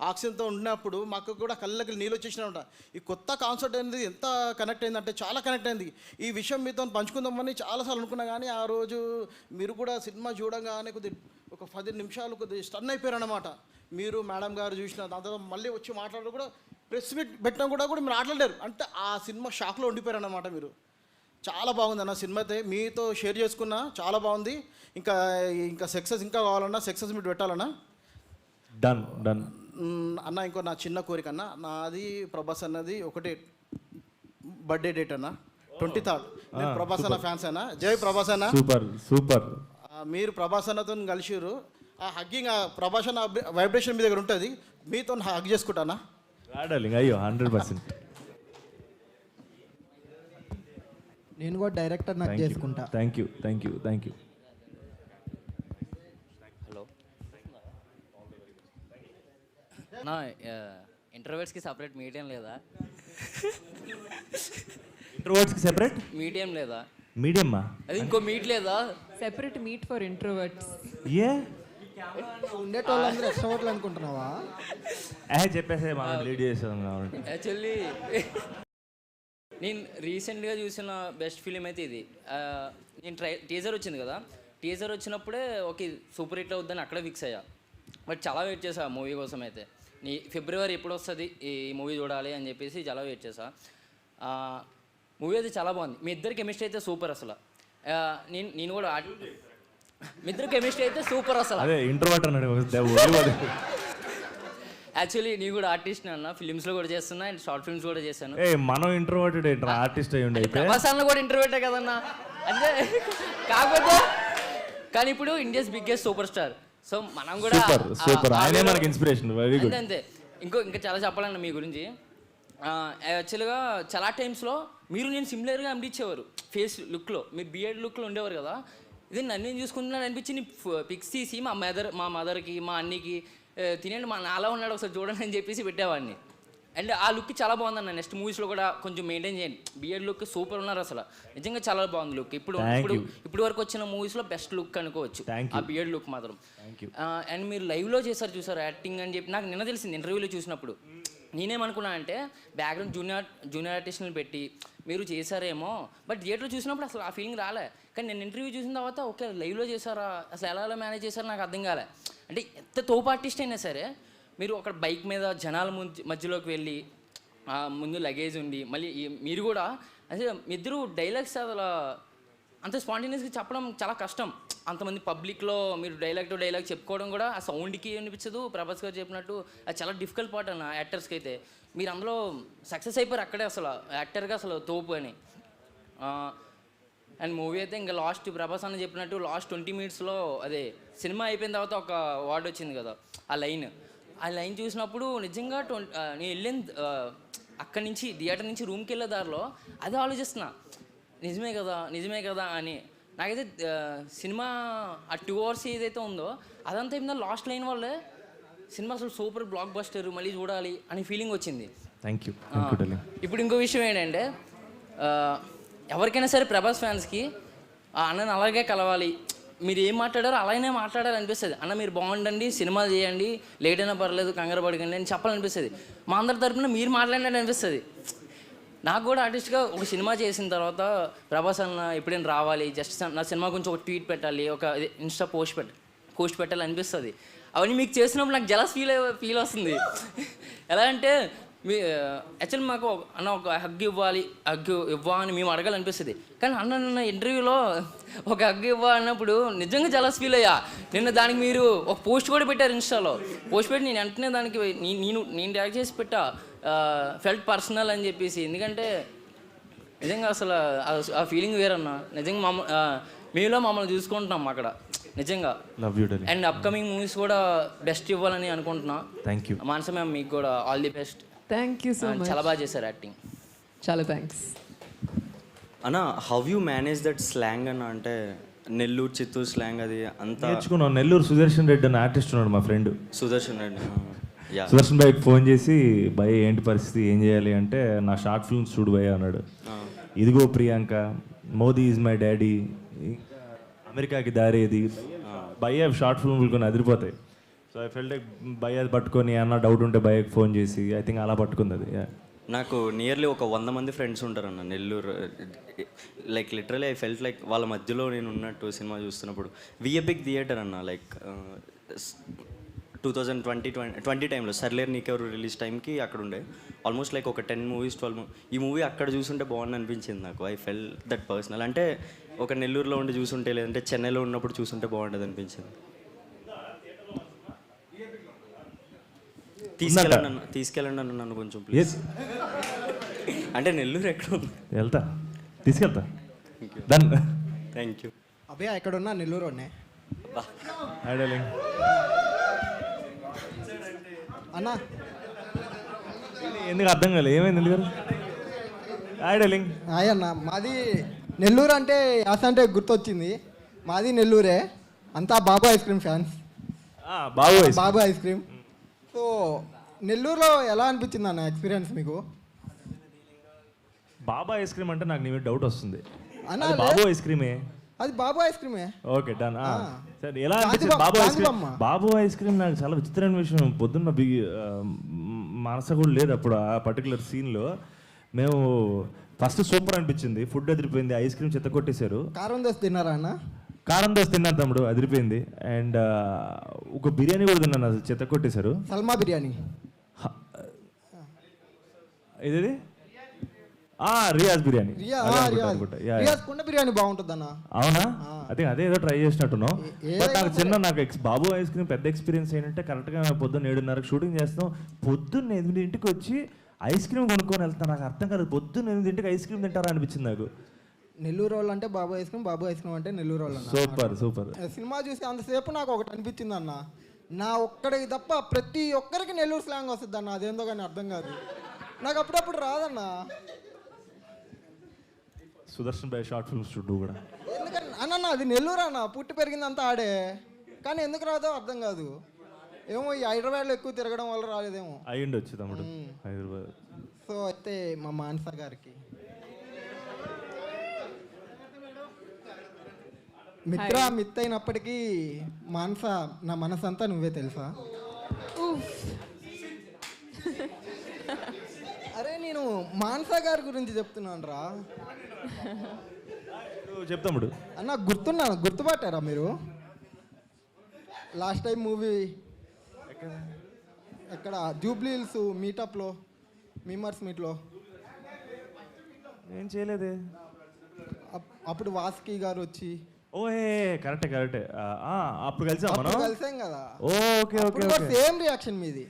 ఆక్సిజన్తో ఉన్నప్పుడు మాకు కూడా కళ్ళకి నీళ్ళు వచ్చేసినామన్నమాట. ఈ కొత్త కాన్సెప్ట్ అనేది ఎంత కనెక్ట్ అయిందంటే చాలా కనెక్ట్ అయింది. ఈ విషయం మీతో పంచుకుందామని చాలాసార్లు అనుకున్నా, కానీ ఆ రోజు మీరు కూడా సినిమా చూడగానే ఒక 10 నిమిషాలు కొద్దిగా స్టన్ అయిపోయారన్నమాట. మీరు మేడం గారు చూసిన దాని తర్వాత మళ్ళీ వచ్చి మాట్లాడడం కూడా ప్రెస్ మీట్ పెట్టినా కూడా మీరు ఆటలేరు అంటే ఆ సినిమా షాక్లో ఉండిపోయారు అన్నమాట మీరు. చాలా బాగుంది అన్న సినిమా అయితే మీతో షేర్ చేసుకున్నా చాలా బాగుంది. ఇంకా ఇంకా సక్సెస్ ఇంకా కావాలన్నా సక్సెస్ మీట్ పెట్టాలన్నా. డన్ డన్ అన్న ఇంకో నా చిన్న కోరిక అన్న, నాది ప్రభాస్ అన్నది ఒకటే బర్త్డే డేట్ అన్న 23rd. నేను ప్రభాస్ అన్న ఫ్యాన్స్ అన్న. జై ప్రభాస్ అన్న. Super super. మీరు ప్రభాస్ అన్నతో కలిసిరు, ఆ హగ్గింగ్ ఆ ప్రభాస్ అన్న వైబ్రేషన్ మీ దగ్గర ఉంటుంది, మీతో హగ్ చేసుకుంటానా. అయ్యో 100%. నేను కూడా డైరెక్టర్ నాకు చేసుకుంటా. Thank you. హలో నా ఇంటర్వ్యూస్కి సపరేట్ మీడియం లేదా? ఇంట్రోవర్ట్స్కి సెపరేట్ మీడియం లేదా? మీడియమ్మా అది ఇంకో మీట్ లేదా? Separate meet for introverts. ఏ ఉండేటోళ్ళందరూ ఎక్స్ట్రోవర్ట్లు అనుకుంటున్నావా? చెప్పేసే మనం లీడ్ చేసాం కాబట్టి. యాక్చువల్లీ నేను రీసెంట్గా చూసిన బెస్ట్ ఫిలిం అయితే ఇది. నేను టీజర్ వచ్చింది కదా, టీజర్ వచ్చినప్పుడే ఓకే సూపర్ హిట్ అవుద్దని అక్కడే ఫిక్స్ అయ్యా. బట్ చాలా వెయిట్ చేసా మూవీ కోసం అయితే. ఫిబ్రవరి ఎప్పుడు వస్తుంది ఈ మూవీ చూడాలి అని చెప్పేసి చాలా వెయిట్ చేసా. మూవీ అయితే చాలా బాగుంది. మీ ఇద్దరు కెమిస్ట్రీ అయితే సూపర్ అసలు. నేను కూడా మీ ఇద్దరు కెమిస్ట్రీ అయితే సూపర్ అసలు. అదే ఇంట్రోవర్ట్ అన్నాడు. యాక్చువల్లీ నేను కూడా ఆర్టిస్ట్ అన్న, ఫిలిమ్స్లో కూడా చేస్తున్నా అండ్ షార్ట్ ఫిల్మ్స్ కూడా చేశాను. మనం ఇంట్రోవర్టెడ్ ఆర్టిస్ట్ అయ్యి ఉండే ప్రభాస్ అన్న కూడా ఇంటర్వ్యూటే కదన్నా. అంటే కాకపోతే కానీ ఇప్పుడు India's biggest super star. So మనం కూడా సూపర్ ఆయనే మనకి ఇన్స్పిరేషన్. Very good. అంతే. ఇంకా చాలా చెప్పాలన్న మీ గురించి. యాక్చువల్గా చాలా టైమ్స్లో మీరు నేను సిమిలర్గా అనిపించేవారు ఫేస్ లుక్లో. మీరు బియర్డ్ లుక్లో ఉండేవారు కదా. ఇది నన్ను నేను చూసుకుంటున్నాను అనిపించి పిక్స్ తీసి మా మదర్కి మా అన్నికి తినండి మా నాలా ఉన్నాడు ఒకసారి చూడండి అని చెప్పేసి పెట్టేవాడిని. అండ్ ఆ లుక్ చాలా బాగుందన్న. నెక్స్ట్ మూవీస్లో కూడా కొంచెం మెయింటైన్ చేయండి. బియర్డ్ లుక్ సూపర్ ఉన్నారు అసలు. నిజంగా చాలా బాగుంది లుక్. ఇప్పుడు వరకు వచ్చిన మూవీస్లో బెస్ట్ లుక్ అనుకోవచ్చు ఆ బియర్డ్ లుక్ మాత్రం. అండ్ మీరు లైవ్లో చేశారు చూసారు యాక్టింగ్ అని చెప్పి నాకు నిన్న తెలిసింది ఇంటర్వ్యూలో చూసినప్పుడు. నేనేమనుకున్నా అంటే బ్యాక్గ్రౌండ్ జూనియర్ ఆర్టిస్ట్ని పెట్టి మీరు చేశారేమో, బట్ థియేటర్లో చూసినప్పుడు అసలు ఆ ఫీలింగ్ రాలే. కానీ నేను ఇంటర్వ్యూ చూసిన తర్వాత ఓకే లైవ్లో చేశారా అసలు ఎలా మేనేజ్ చేశారో నాకు అర్థం కాలే. అంటే ఎంత తోపు ఆర్టిస్ట్ అయినా సరే మీరు అక్కడ బైక్ మీద జనాల మధ్యలోకి వెళ్ళి ముందు లగేజ్ ఉండి మళ్ళీ మీరు కూడా అసలు మీ ఇద్దరు డైలాగ్స్ అసలు అంత స్పాంటేనియస్గా చెప్పడం చాలా కష్టం. అంతమంది పబ్లిక్లో మీరు డైలాగ్ టు డైలాగ్ చెప్పుకోవడం కూడా ఆ సౌండ్కి అనిపించదు. ప్రభాస్ గారు చెప్పినట్టు అది చాలా డిఫికల్ట్ పార్ట్ అన్న యాక్టర్స్కి అయితే. మీరు అందులో సక్సెస్ అయిపోయారు అక్కడే అసలు యాక్టర్గా అసలు తోపు అని. అండ్ మూవీ అయితే ఇంకా లాస్ట్ ప్రభాస్ అన్న చెప్పినట్టు లాస్ట్ 20 minutesలో అదే సినిమా అయిపోయిన తర్వాత ఒక వార్డ్ వచ్చింది కదా ఆ లైన్ చూసినప్పుడు నిజంగా నేను వెళ్ళిన అక్కడి నుంచి థియేటర్ నుంచి రూమ్కి వెళ్ళే దారిలో అదే ఆలోచిస్తున్నా నిజమే కదా అని. నాకైతే సినిమా ఆ 2 hours ఏదైతే ఉందో అదంతా ఏమిందో లాస్ట్ లైన్ వల్లే సినిమా అసలు సూపర్ బ్లాక్ బస్టర్ మళ్ళీ చూడాలి అనే ఫీలింగ్ వచ్చింది. Thank you. ఇప్పుడు ఇంకో విషయం ఏంటంటే ఎవరికైనా సరే ప్రభాస్ ఫ్యాన్స్కి ఆ అన్నని అలాగే కలవాలి, మీరు ఏం మాట్లాడారో అలానే మాట్లాడాలి అనిపిస్తుంది. అన్న మీరు బాగుండండి, సినిమాలు చేయండి, లేట్ అయినా పర్లేదు, కంగారు పడకండి అని చెప్పాలనిపిస్తుంది. మా అందరి తరపున మీరు మాట్లాడినట్టు అనిపిస్తుంది. నాకు కూడా ఆర్టిస్ట్గా ఒక సినిమా చేసిన తర్వాత ప్రభాస్ అన్న ఎప్పుడైనా రావాలి, జస్ట్ నా సినిమా గురించి ఒక ట్వీట్ పెట్టాలి, ఒక ఇన్స్టా పోస్ట్ పెట్టాలి అనిపిస్తుంది. అవన్నీ మీకు చేసినప్పుడు నాకు జలస్ ఫీల్ వస్తుంది. ఎలా అంటే మీ యాక్చువల్లీ మాకు అన్న ఒక హగ్ ఇవ్వా అని మేము అడగాలనిపిస్తుంది. కానీ అన్న ఇంటర్వ్యూలో ఒక హగ్ ఇవ్వా అన్నప్పుడు నిజంగా జలస్ ఫీల్ అయ్యా. దానికి మీరు ఒక పోస్ట్ కూడా పెట్టారు ఇన్స్టాలో. పోస్ట్ పెట్టి నేను వెంటనే దానికి నేను రియాక్ట్ చేసి పెట్టా ఫెల్ట్ పర్సనల్ అని చెప్పేసి. ఎందుకంటే నిజంగా అసలు ఆ ఫీలింగ్ వేరన్నా. నిజంగా మీలో మమ్మల్ని చూసుకుంటున్నాం అక్కడ నిజంగా. Love you. And upcoming movies కూడా బెస్ట్ ఇవ్వాలని అనుకుంటున్నా. థ్యాంక్ యూ మానస మ్యామ్, మీకు కూడా all the best. Thank you so much. చాలా బాగా చేశారు యాక్టింగ్. చాలా థ్యాంక్స్ అన్న. How you manage that slang అన్న? అంటే నెల్లూరు చిత్తూరు స్లాంగ్ అది అంతా నేర్చుకున్నాం. నెల్లూరు సుదర్శన్ రెడ్డి అన్న ఆర్టిస్ట్ ఉన్నాడు మా ఫ్రెండ్. సుదర్శన్ రెడ్డి. సుదర్శన్ భాయ్కి ఫోన్ చేసి భయ్ ఏంటి పరిస్థితి, ఏం చేయాలి అంటే నా షార్ట్ ఫిల్మ్స్ చూడు భయ్ అన్నాడు. ఇదిగో Priyanka, Modi is my daddy, అమెరికాకి దారేది, భయ్య షార్ట్ ఫిల్మ్లు కొన్ని అదిరిపోతాయి. సో ఐ ఫెల్ట్ లైక్ భయ్య పట్టుకొని అన్న డౌట్ ఉంటే భయ్యకి ఫోన్ చేసి ఐ థింక్ అలా పట్టుకుంది అది. నాకు నియర్లీ ఒక 100 మంది ఫ్రెండ్స్ ఉంటారన్న Nellore. Like literally I felt like వాళ్ళ మధ్యలో నేను ఉన్నట్టు సినిమా చూస్తున్నప్పుడు. వి ఏ బిగ్ థియేటర్ అన్న. లైక్ 2020 టైంలో సర్లేరు నీకెవరు రిలీజ్ టైంకి అక్కడ ఉండే ఆల్మోస్ట్ లైక్ ఒక 10 మూవీస్ 12 ఈ మూవీ అక్కడ చూసుంటే బాగుంది అనిపించింది నాకు. I felt that personal. అంటే ఒక నెల్లూరులో ఉండి చూసుంటే లేదంటే చెన్నైలో ఉన్నప్పుడు చూసుంటే బాగుంటుంది అనిపించింది. తీసుకెళ్ళండి అన్న నన్ను కొంచెం ప్లీజ్. అంటే నెల్లూరు ఎక్కడ ఉంది? వెళ్తా, తీసుకెళ్తా. డన్. Thank you. అభయ ఎక్కడున్నా నెల్లూరు ఉన్నాయి అన్నా. ఎందుకు అర్థం కాలేదు, ఏమైంది నెల్లూరు? డార్లింగ్. హాయ్ అన్న, మాది నెల్లూరు అంటే యాస అంటే గుర్తొచ్చింది. మాది నెల్లూరే, అంతా బాబు ఐస్ క్రీమ్ ఫ్యాన్స్. బాబు ఐస్ క్రీమ్. సో నెల్లూరులో ఎలా అనిపించింది అన్న ఎక్స్పీరియన్స్ మీకు? బాబా ఐస్ క్రీమ్ అంటే నాకు నీ మీద డౌట్ వస్తుంది. అన్నా బాబు ఐస్ క్రీమే, అది బాబు ఐస్ క్రీమే. Okay done. సరే, ఎలా అనిపించింది Babu ice cream? Babu ice cream నాకు చాలా విచిత్రమైన విషయం. పొద్దున్న మనస కూడా లేదు అప్పుడు ఆ పర్టికులర్ సీన్లో. మేము ఫస్ట్ సూపర్ అనిపించింది, ఫుడ్ అదిరిపోయింది, ఐస్ క్రీమ్ చెత్త కొట్టేశారు. కారం దోశ తిన్నారా అన్న? కారం దోశ తిన్నాను తమ్ముడు, అదిరిపోయింది. అండ్ ఒక బిర్యానీ కూడా తిన్నాను, అది చెత్త కొట్టేశారు. సల్మా బిర్యానీ. ఇది రియాజ్ బిర్యానీ. రియాజ్ కుండ బిర్యానీ బాగుంటుంది అన్న. అవునా? అదే ఏదో ట్రై చేసినట్టున్నావు. బట్ నాకు బాబు ఐస్ క్రీమ్ పెద్ద ఎక్స్పీరియన్స్ ఏంటంటే కరెక్ట్గా పొద్దున్న 7:30 షూటింగ్ చేస్తాం. పొద్దున్న 8 వచ్చి ఐస్ క్రీమ్ కొనుక్కొని వెళ్తాను. నాకు అర్థం కాదు, పొద్దున్న 8 ఐస్ క్రీమ్ తింటారా అనిపించింది నాకు. నెల్లూరు వాళ్ళు అంటే బాబు ice cream, Babu ice cream అంటే నెల్లూరు వాళ్ళు. సూపర్. సినిమా చూసి అంతసేపు నాకు ఒకటి అనిపించింది అన్న, నా ఒక్కడికి తప్ప ప్రతి ఒక్కరికి నెల్లూరు స్లాంగ్ వస్తుంది అన్న. అదేందో కానీ అర్థం కాదు నాకు, అప్పుడప్పుడు రాదన్న. సుదర్శన్ భాయ్ షార్ట్ ఫిల్మ్స్ చుట్టూ కూడా ఎందుకని అన్న, అది నెల్లూరు అన్న, పుట్టి పెరిగిందంతా ఆడే, కానీ ఎందుకు రాదో అర్థం కాదు. ఏమో ఈ హైదరాబాద్లో ఎక్కువ తిరగడం వల్ల రాలేదేమో. అయ్యుండొచ్చు తమ్ముడు, హైదరాబాద్. సో అయితే మా మానస గారికి మిత్ అయినప్పటికీ మానస నా మనసంతా నువ్వే తెలుసా? అరే నేను మానస గారి గురించి చెప్తున్నాను రా. చెప్తాముడు అన్న, గుర్తుపట్టారా మీరు? లాస్ట్ టైం మూవీ ఎక్కడ జూబ్లీ హిల్స్ మీటప్లో, మీమర్స్ మీట్లో ఏం చేయలేదే. అప్పుడు వాసుకి గారు వచ్చి కరెక్టే అప్పుడు కలిసాం కదా. ఓకే సేమ్ రియాక్షన్ మీది.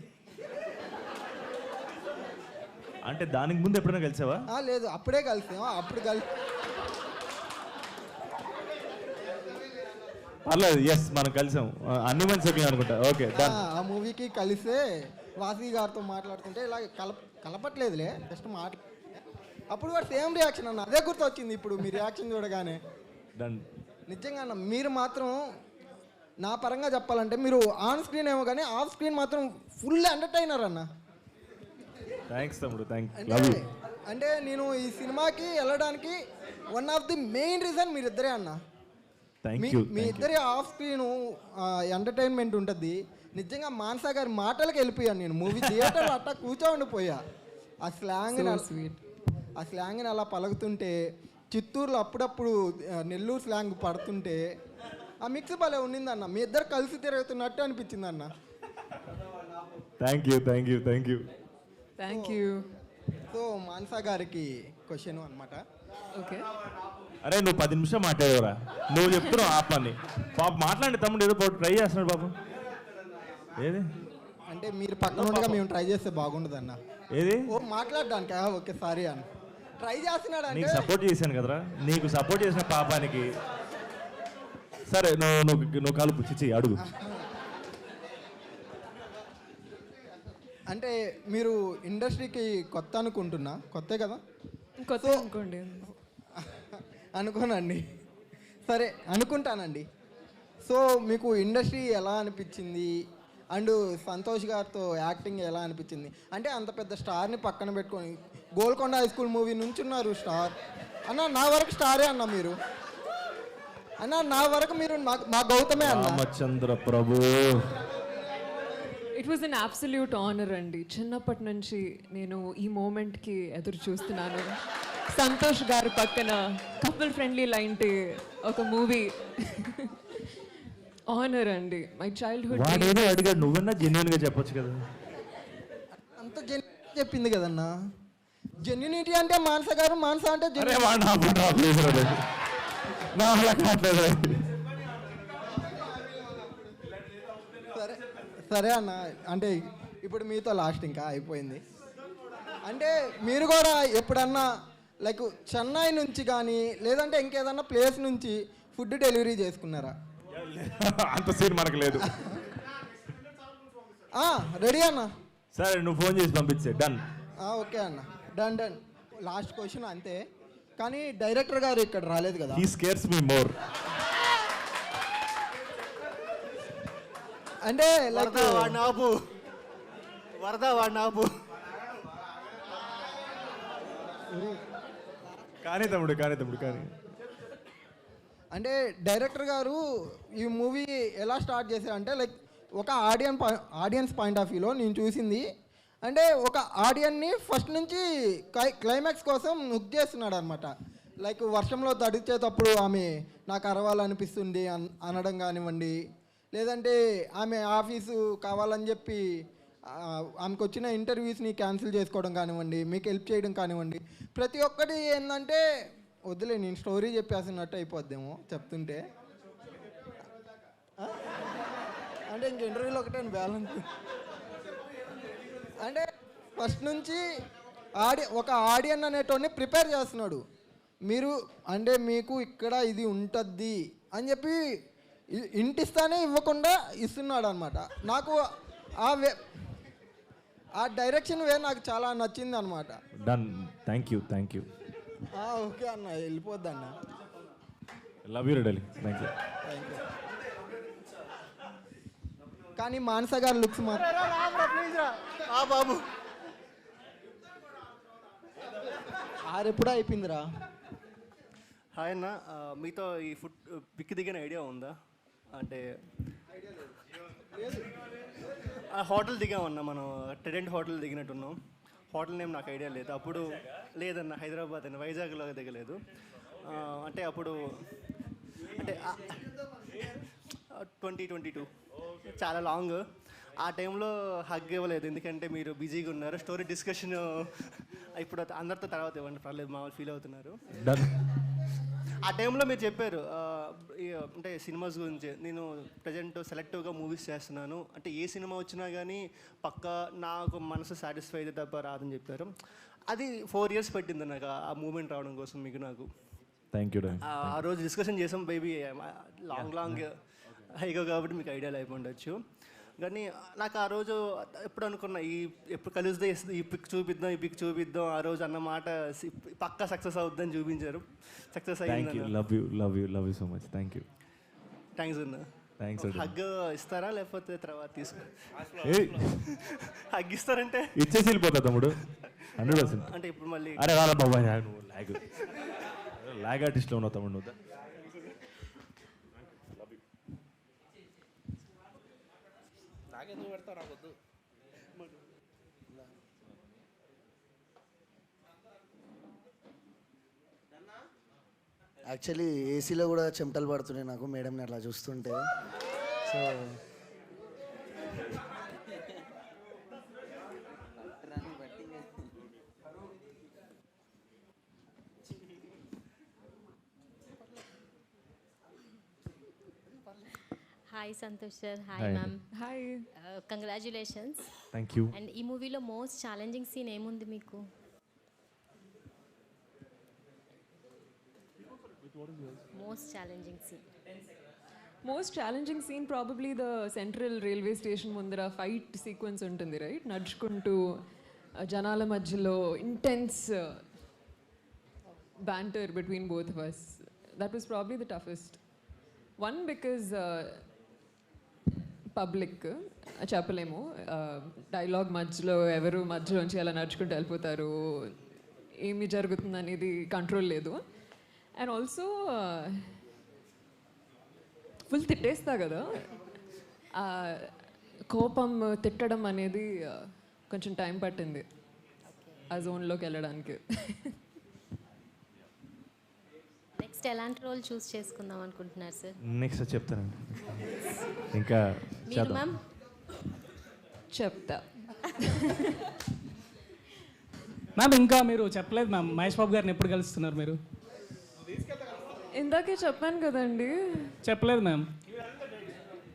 అంటే దానికి ముందు ఎప్పుడైనా కలిసావా? లేదు, అప్పుడే కలిసాం. పర్లేదు, ఎస్ మనం కలిసాం. అన్ని మంచి సర్కిల్ అనుకుంటా. Okay done. ఆ మూవీకి కలిసే వాసుకి గారితో మాట్లాడుతుంటే ఇలా కలపట్లేదులే, జస్ట్ అప్పుడు కూడా సేమ్ రియాక్షన్ అన్న. అదే గుర్తు వచ్చింది ఇప్పుడు మీ రియాక్షన్ చూడగానే. డన్. నిజంగా అన్న, మీరు మాత్రం నా పరంగా చెప్పాలంటే మీరు ఆన్ స్క్రీన్ ఏమో కానీ ఆఫ్ స్క్రీన్ మాత్రం ఫుల్ ఎంటర్టైనర్ అన్న. థ్యాంక్స్ తమ్ముడు, అంటే నేను ఈ సినిమాకి వెళ్ళడానికి one of the main reason మీరిద్దరే అన్న. మీ ఇద్దరి ఆఫ్ స్క్రీన్ ఎంటర్టైన్మెంట్ ఉంటుంది. నిజంగా మానస గారి మాటలకు వెళ్ళిపోయాను నేను. మూవీ థియేటర్లో అట్టా కూర్చోండిపోయా. ఆ స్లాంగ్ని అలా పలుకుతుంటే, చిత్తూరులో అప్పుడప్పుడు నెల్లూరు స్లాంగ్ పడుతుంటే ఆ మిక్స్ భలే ఉండిందన్న. మీ ఇద్దరు కలిసి తిరుగుతున్నట్టు అనిపించింది అన్న. Thank you. సో మానస గారికి క్వశ్చన్ అనమాట. ఓకే. అరే నువ్వు 10 నిమిషాలు మాట్లాడేవరా, నువ్వు చెప్తున్నావు ఆ పని. పాప మాట్లాడి తమ్ముడు ఏదో ట్రై చేస్తున్నాడు పాపం. ఏది అంటే మీరు పక్కన ఉండగా మేము ట్రై చేస్తే బాగుండదు అన్న. ఏది మాట్లాడడానికి? ఓకే సారీ అన్న, ట్రై చేస్తున్నాడు. నీకు సపోర్ట్ చేశాను కదరా, నీకు సపోర్ట్ చేసిన పాపానికి. సరే నువ్వు కలుపు చిచ్చి అడుగు. అంటే మీరు ఇండస్ట్రీకి కొత్త అనుకుంటున్నా, కొత్తే కదా? కొత్త అనుకోండి. అనుకోనండి, సరే అనుకుంటానండి. సో మీకు ఇండస్ట్రీ ఎలా అనిపించింది? అండ్ సంతోష్ గారితో యాక్టింగ్ ఎలా అనిపించింది? అంటే అంత పెద్ద స్టార్ని పక్కన పెట్టుకొని గోల్కొండ హై స్కూల్ మూవీ నుంచి ఉన్నారు స్టార్ అన్న. నా వరకు స్టారే అన్న మీరు. అన్న నా వరకు మీరు మా గౌతమే అన్న. Ramachandra Prabhu. It was an absolute honour అండి. చిన్నప్పటి నుంచి నేను ఈ మూమెంట్కి ఎదురు చూస్తున్నాను. సంతోష్ గారి పక్కన కపుల్ ఫ్రెండ్లీ లాంటి ఒక మూవీ ఆనర్ అండి. మై చైల్డ్హుడ్ వాడేదో అడిగాడు, నువ్వన్నా జెన్యున్గా చెప్పొచ్చు కదా. అంత చెప్పింది కదన్నా. జెన్యునిటీ అంటే మానస గారు, మానస అంటే సరే సరే అన్న. అంటే ఇప్పుడు మీతో లాస్ట్ ఇంకా అయిపోయింది. అంటే మీరు కూడా ఎప్పుడన్నా లైక్ చెన్నై నుంచి కానీ లేదంటే ఇంకేదన్నా ప్లేస్ నుంచి ఫుడ్ డెలివరీ చేసుకున్నారా? అంత సీన్ మనకు లేదు. రెడీ అన్న. సరే నువ్వు ఫోన్ చేసి పంపించే. డన్. ఓకే అన్న, డన్ డన్. లాస్ట్ క్వశ్చన్ అంతే. కానీ డైరెక్టర్ గారు ఇక్కడ రాలేదు కదా. He scares me more. అంటే లైక్ వాడినాపు వరద వాడినాపు. కానీ తమ్ముడు కానీ అంటే డైరెక్టర్ గారు ఈ మూవీ ఎలా స్టార్ట్ చేశారంటే లైక్ ఒక ఆడియన్స్ పాయింట్ ఆఫ్ వ్యూలో నేను చూసింది అంటే ఒక ఆడియన్ని ఫస్ట్ నుంచి క్లైమాక్స్ కోసం హుక్ చేస్తున్నాడు అనమాట. లైక్ వర్షంలో తడిచేటప్పుడు ఆమె నాకు అరవాలనిపిస్తుంది అనడం కానివ్వండి, లేదంటే ఆమె ఆఫీసు కావాలని చెప్పి ఆమెకు వచ్చిన ఇంటర్వ్యూస్ని క్యాన్సిల్ చేసుకోవడం కానివ్వండి, మీకు హెల్ప్ చేయడం కానివ్వండి, ప్రతి ఒక్కటి ఏంటంటే వద్దులే నేను స్టోరీ చెప్పేసినట్టు అయిపోద్దేమో చెప్తుంటే. అంటే ఇంక ఇంటర్వ్యూలో ఒకటే బ్యాలెన్స్. అంటే ఫస్ట్ నుంచి ఒక ఆడియన్ అనేటోని ప్రిపేర్ చేస్తున్నాడు. మీరు అంటే మీకు ఇక్కడ ఇది ఉంటుంది అని చెప్పి ఇంటిస్తానే ఇవ్వకుండా ఇస్తున్నాడు అనమాట. నాకు ఆ డైరెక్షన్ వే నాకు చాలా నచ్చింది అనమాట. డన్. Thank you. ఓకే అన్న, వెళ్ళిపోద్ది అన్న. Love you ready. Thank you. కానీ మానస గారి లుక్స్ మాత్రం బాబు ఎప్పుడూ అయిపోయిందిరా. హాయ్ అన్న, మీతో ఈ ఫుడ్ పిక్ దిగిన ఐడియా ఉందా? అంటే హోటల్ దిగామన్నా, మనం ట్రెడెంట్ హోటల్ దిగినట్టున్నాం. హోటల్ నేమ్ నాకు ఐడియా లేదు అప్పుడు. లేదన్న, హైదరాబాద్ అని వైజాగ్లో దిగలేదు. అంటే అప్పుడు అంటే 2022 చాలా లాంగ్. ఆ టైంలో హగ్ ఇవ్వలేదు ఎందుకంటే మీరు బిజీగా ఉన్నారు. స్టోరీ డిస్కషన్ ఇప్పుడు అందరితో తర్వాత ఇవ్వండి, పర్లేదు, మామూలు ఫీల్ అవుతున్నారు. ఆ టైంలో మీరు చెప్పారు అంటే సినిమాస్ గురించి. నేను ప్రజెంట్ సెలెక్టివ్గా మూవీస్ చేస్తున్నాను, అంటే ఏ సినిమా వచ్చినా కానీ పక్కా నాకు మనసు సాటిస్ఫై అయితే తప్ప రాదని చెప్పారు. అది 4 years పట్టింది నాకు ఆ మూమెంట్ రావడం కోసం మీకు నాకు. Thank you. ఆ రోజు డిస్కషన్ చేసాం బేబీ, లాంగ్ హైగో కాబట్టి మీకు ఐడియాలు అయిపోయి ఉండొచ్చు. కానీ నాకు ఆ రోజు ఎప్పుడు అనుకున్నా ఎప్పుడు కలిస్తే ఈ పిక్ చూపిద్దాం ఆ రోజు అన్నమాట పక్కా సక్సెస్ అవుద్దని చూపించారు. సక్సెస్ అయ్యింది. Love you so much. Thanks అన్న. హగ్ ఇస్తారా లేకపోతే తర్వాత తీసుకో? హగ్ ఇస్తారంటే ఇచ్చేసి వెళ్ళిపోతా తమ్ముడు. 100%. అంటే ఇప్పుడు మళ్ళీ అరే వాళ్ళ బాబాయ్ నువ్వు లాగ్ ఆర్టిస్ట్లో ఉన్నావు తమ్ముడు. నువ్వు నాకెందుకు పెడతావు? నాకొద్దు. యాక్చువల్లీ ఏసీలో కూడా చెమటలు పడుతున్నాయి నాకు మేడంని అట్లా చూస్తుంటే. So hi Santosh sir. Hi Hi. Ma'am. Hi. Congratulations. Thank you. And ఈ మూవీలో మోస్ట్ ఛాలెంజింగ్ సీన్ ఏముంది మీకు? Most challenging scene probably the central railway station ముందర ఫైట్ సీక్వెన్స్ ఉంటుంది రైట్, నడుచుకుంటూ జనాల మధ్యలో intense banter between both of us. That was probably the toughest one because public చెప్పలేము, డైలాగ్ మధ్యలో ఎవరు మధ్యలోంచి అలా నడుచుకుంటూ వెళ్ళిపోతారు, ఏమి జరుగుతుంది అనేది కంట్రోల్ లేదు. అండ్ ఆల్సో ఫుల్ తిట్టేస్తా కదా, కోపం తిట్టడం అనేది కొంచెం టైం పట్టింది ఆ జోన్లోకి వెళ్ళడానికి. నెక్స్ట్ నెక్స్ట్ ఎలాంటి రోల్ చూస్ చేసుకుందాం అనుకుంటున్నారు సార్? నెక్స్ట్ చెప్తానండి, ఇంకా మీరు చేద్దాం. మ్యామ్? చెప్తా. మ్యామ్ ఇంకా మీరు చెప్పలేదు మ్యామ్, మహేష్ బాబు గారిని ఎప్పుడు కలుస్తున్నారు మీరు? ఇందాకే చెప్పాను కదండి. చెప్పలేదు మ్యామ్.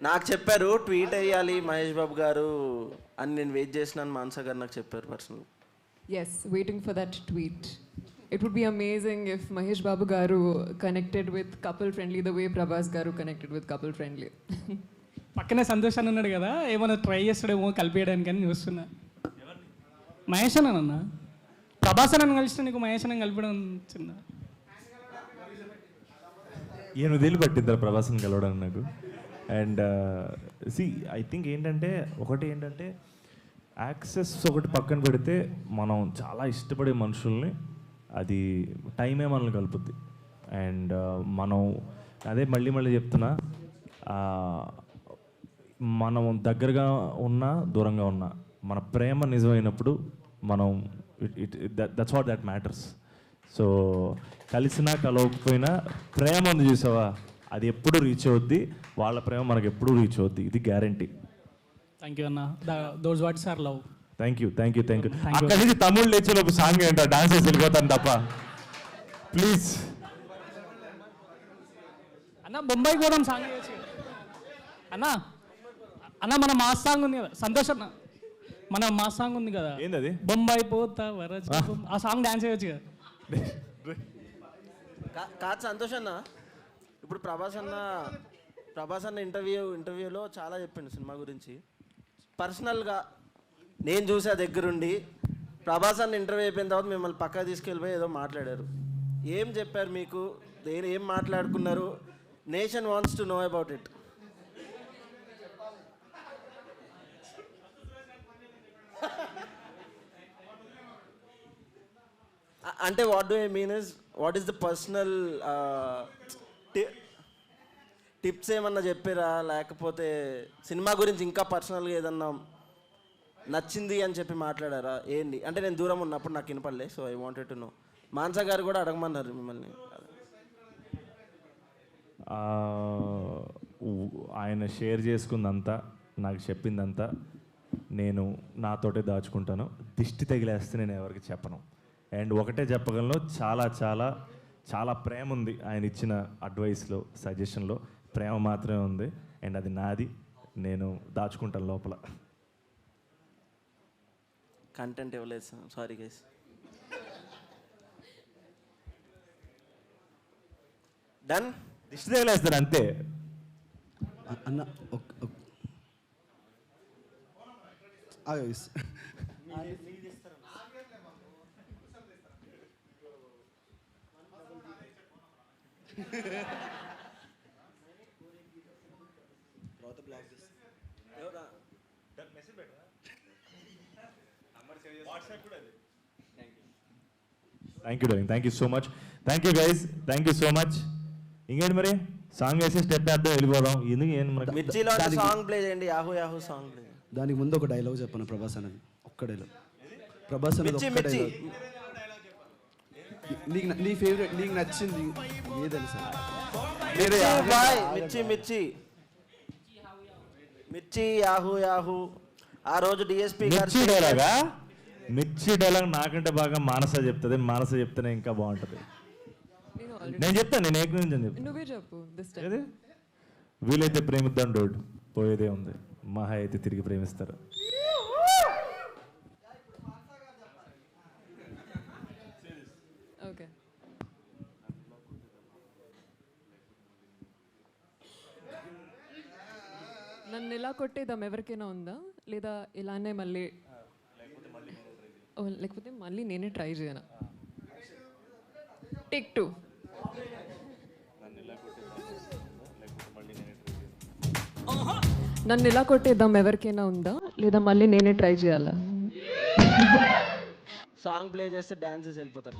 నాకు చెప్పారు ట్వీట్ వేయాలి మహేష్ బాబు గారు అని, నేను వెయిట్ చేసినాను. మానస గారు నాకు చెప్పారు personal. Yes, waiting for that tweet. It would be amazing if Mahesh Babu garu connected with couple friendly the way Prabhas garu connected with couple friendly. పక్కనే సంతోష్ అని ఉన్నాడు కదా, ఏమైనా ట్రై చేస్తాడేమో కలిపేయడానికి అని చూస్తున్నా. మహేష్ అన్న ప్రభాస్ అని కలిసిన నీకు మహేష్ అని కలిపడం చిన్న ఈయన వదిలి పట్టింది ప్రభాస్ని కలవడానికి నాకు. అండ్ సి ఐ థింక్ ఏంటంటే యాక్సెస్ ఒకటి పక్కన పెడితే మనం చాలా ఇష్టపడే మనుషుల్ని అది టైమే మనల్ని కలుపుద్ది. అండ్ మనం అదే మళ్ళీ చెప్తున్నా, మనం దగ్గరగా ఉన్నా దూరంగా ఉన్నా మన ప్రేమ నిజమైనప్పుడు మనం that's what that matters. So కలిసినా కలవకపోయినా ప్రేమ ఉంది చూసావా, అది ఎప్పుడు రీచ్ అవుద్ది, వాళ్ళ ప్రేమ మనకు ఎప్పుడు రీచ్ అవుద్ది, ఇది గ్యారంటీ. థ్యాంక్ యూ అన్న, those words are love. Thank you. అక్కడి నుంచి తమిళ్ లేచేలోపు సాంగ్ ఏంటో డాన్స్ చేసి వెళ్ళిపోతాను తప్ప, ప్లీజ్ అన్న బొంబాయికి పోదాం సాంగ్ చేయొచ్చు అన్న మన మాస్ సాంగ్ ఉంది కదా సంతోష్ అన్న, మన మాస్ సాంగ్ ఉంది కదా, ఏంది బొంబాయి పోతా వరచ, ఆ సాంగ్ డాన్స్ చేయొచ్చు కదా. కాదు సంతోష్ అన్న, ఇప్పుడు ప్రభాస్ అన్న ఇంటర్వ్యూలో చాలా చెప్పిండు సినిమా గురించి. పర్సనల్గా నేను చూసా దగ్గరుండి. ప్రభాస్ అన్న ఇంటర్వ్యూ అయిపోయిన తర్వాత మిమ్మల్ని పక్కా తీసుకెళ్ళిపోయి ఏదో మాట్లాడారు. ఏం చెప్పారు మీకు, ఏం మాట్లాడుకున్నారు? Nation wants to know about it. అంటే what do I mean is, what is the personal tips ఏమన్నా చెప్పారా, లేకపోతే సినిమా గురించి ఇంకా పర్సనల్గా ఏదన్నా నచ్చింది అని చెప్పి మాట్లాడారా ఏంటి? అంటే నేను దూరం ఉన్నప్పుడు నాకు వినపడలే, so I wanted to know. Manasa గారు కూడా అడగమన్నారు మిమ్మల్ని. ఆయన షేర్ చేసుకుందంతా, నాకు చెప్పిందంతా నేను నాతోటే దాచుకుంటాను. దిష్టి తగిలేస్తే నేను ఎవరికి చెప్పను. అండ్ ఒకటే చెప్పగలను, చాలా చాలా చాలా ప్రేమ ఉంది ఆయన ఇచ్చిన అడ్వైస్లో, సజెషన్లో ప్రేమ మాత్రమే ఉంది. అండ్ అది నాది, నేను దాచుకుంటాను లోపల. కంటెంట్ ఇవ్వలేదు సారీ గైస్. డన్, దిష్టి తగిలేస్తారు అంతే. అన్న thank you darling, thank you so much. Thank you guys, thank you so much. ఇంకేంటి మరి సాంగ్ వేసి స్టెప్ వేద్దాం, వెళ్ళిపోదాం. ఎందుకు ఏం మిర్చిలో సాంగ్ ప్లే చేయండి, యాహూ యాహూ సాంగ్ ప్లే. దానికి ముందు ఒక డైలాగ్ చెప్పాను ప్రభాస్ అనేది, ఒక్క డైలాగ్. ప్రభాస్ అనేది ఒక్క డైలాగ్. నీ ఫేవరెట్, నీకు నచ్చింది ఏదని సార్? మిర్చి మిర్చి యాహూ యాహూ. ఆ రోజు డిఎస్పీ మిర్చి డైలాగ్ నాకంటే బాగా మానస చెప్తుంది. మానస చెప్తేనే ఇంకా బాగుంటుంది. నేను చెప్తాను, నేను ఏక నుంచి చెప్తాను. నువ్వే చెప్పు. వీలైతే ప్రేమిద్దాం డోడ్, పోయేదే ఉంది, మహా అయితే తిరిగి ప్రేమిస్తారు. ఓకే, నన్ను ఇలా కొట్టేద్దాం ఎవరికైనా ఉందా, లేదా ఇలానే మళ్ళీ, లేకపోతే మళ్ళీ నేనే ట్రై చేయను? టేక్ 2. నన్ను ఇలా కొట్టేద్దాం ఎవరికైనా ఉందా, లేదా మళ్ళీ నేనే ట్రై చేయాలా? సాంగ్ ప్లే చేస్తే డాన్సెస్ వెళ్ళిపోతారు.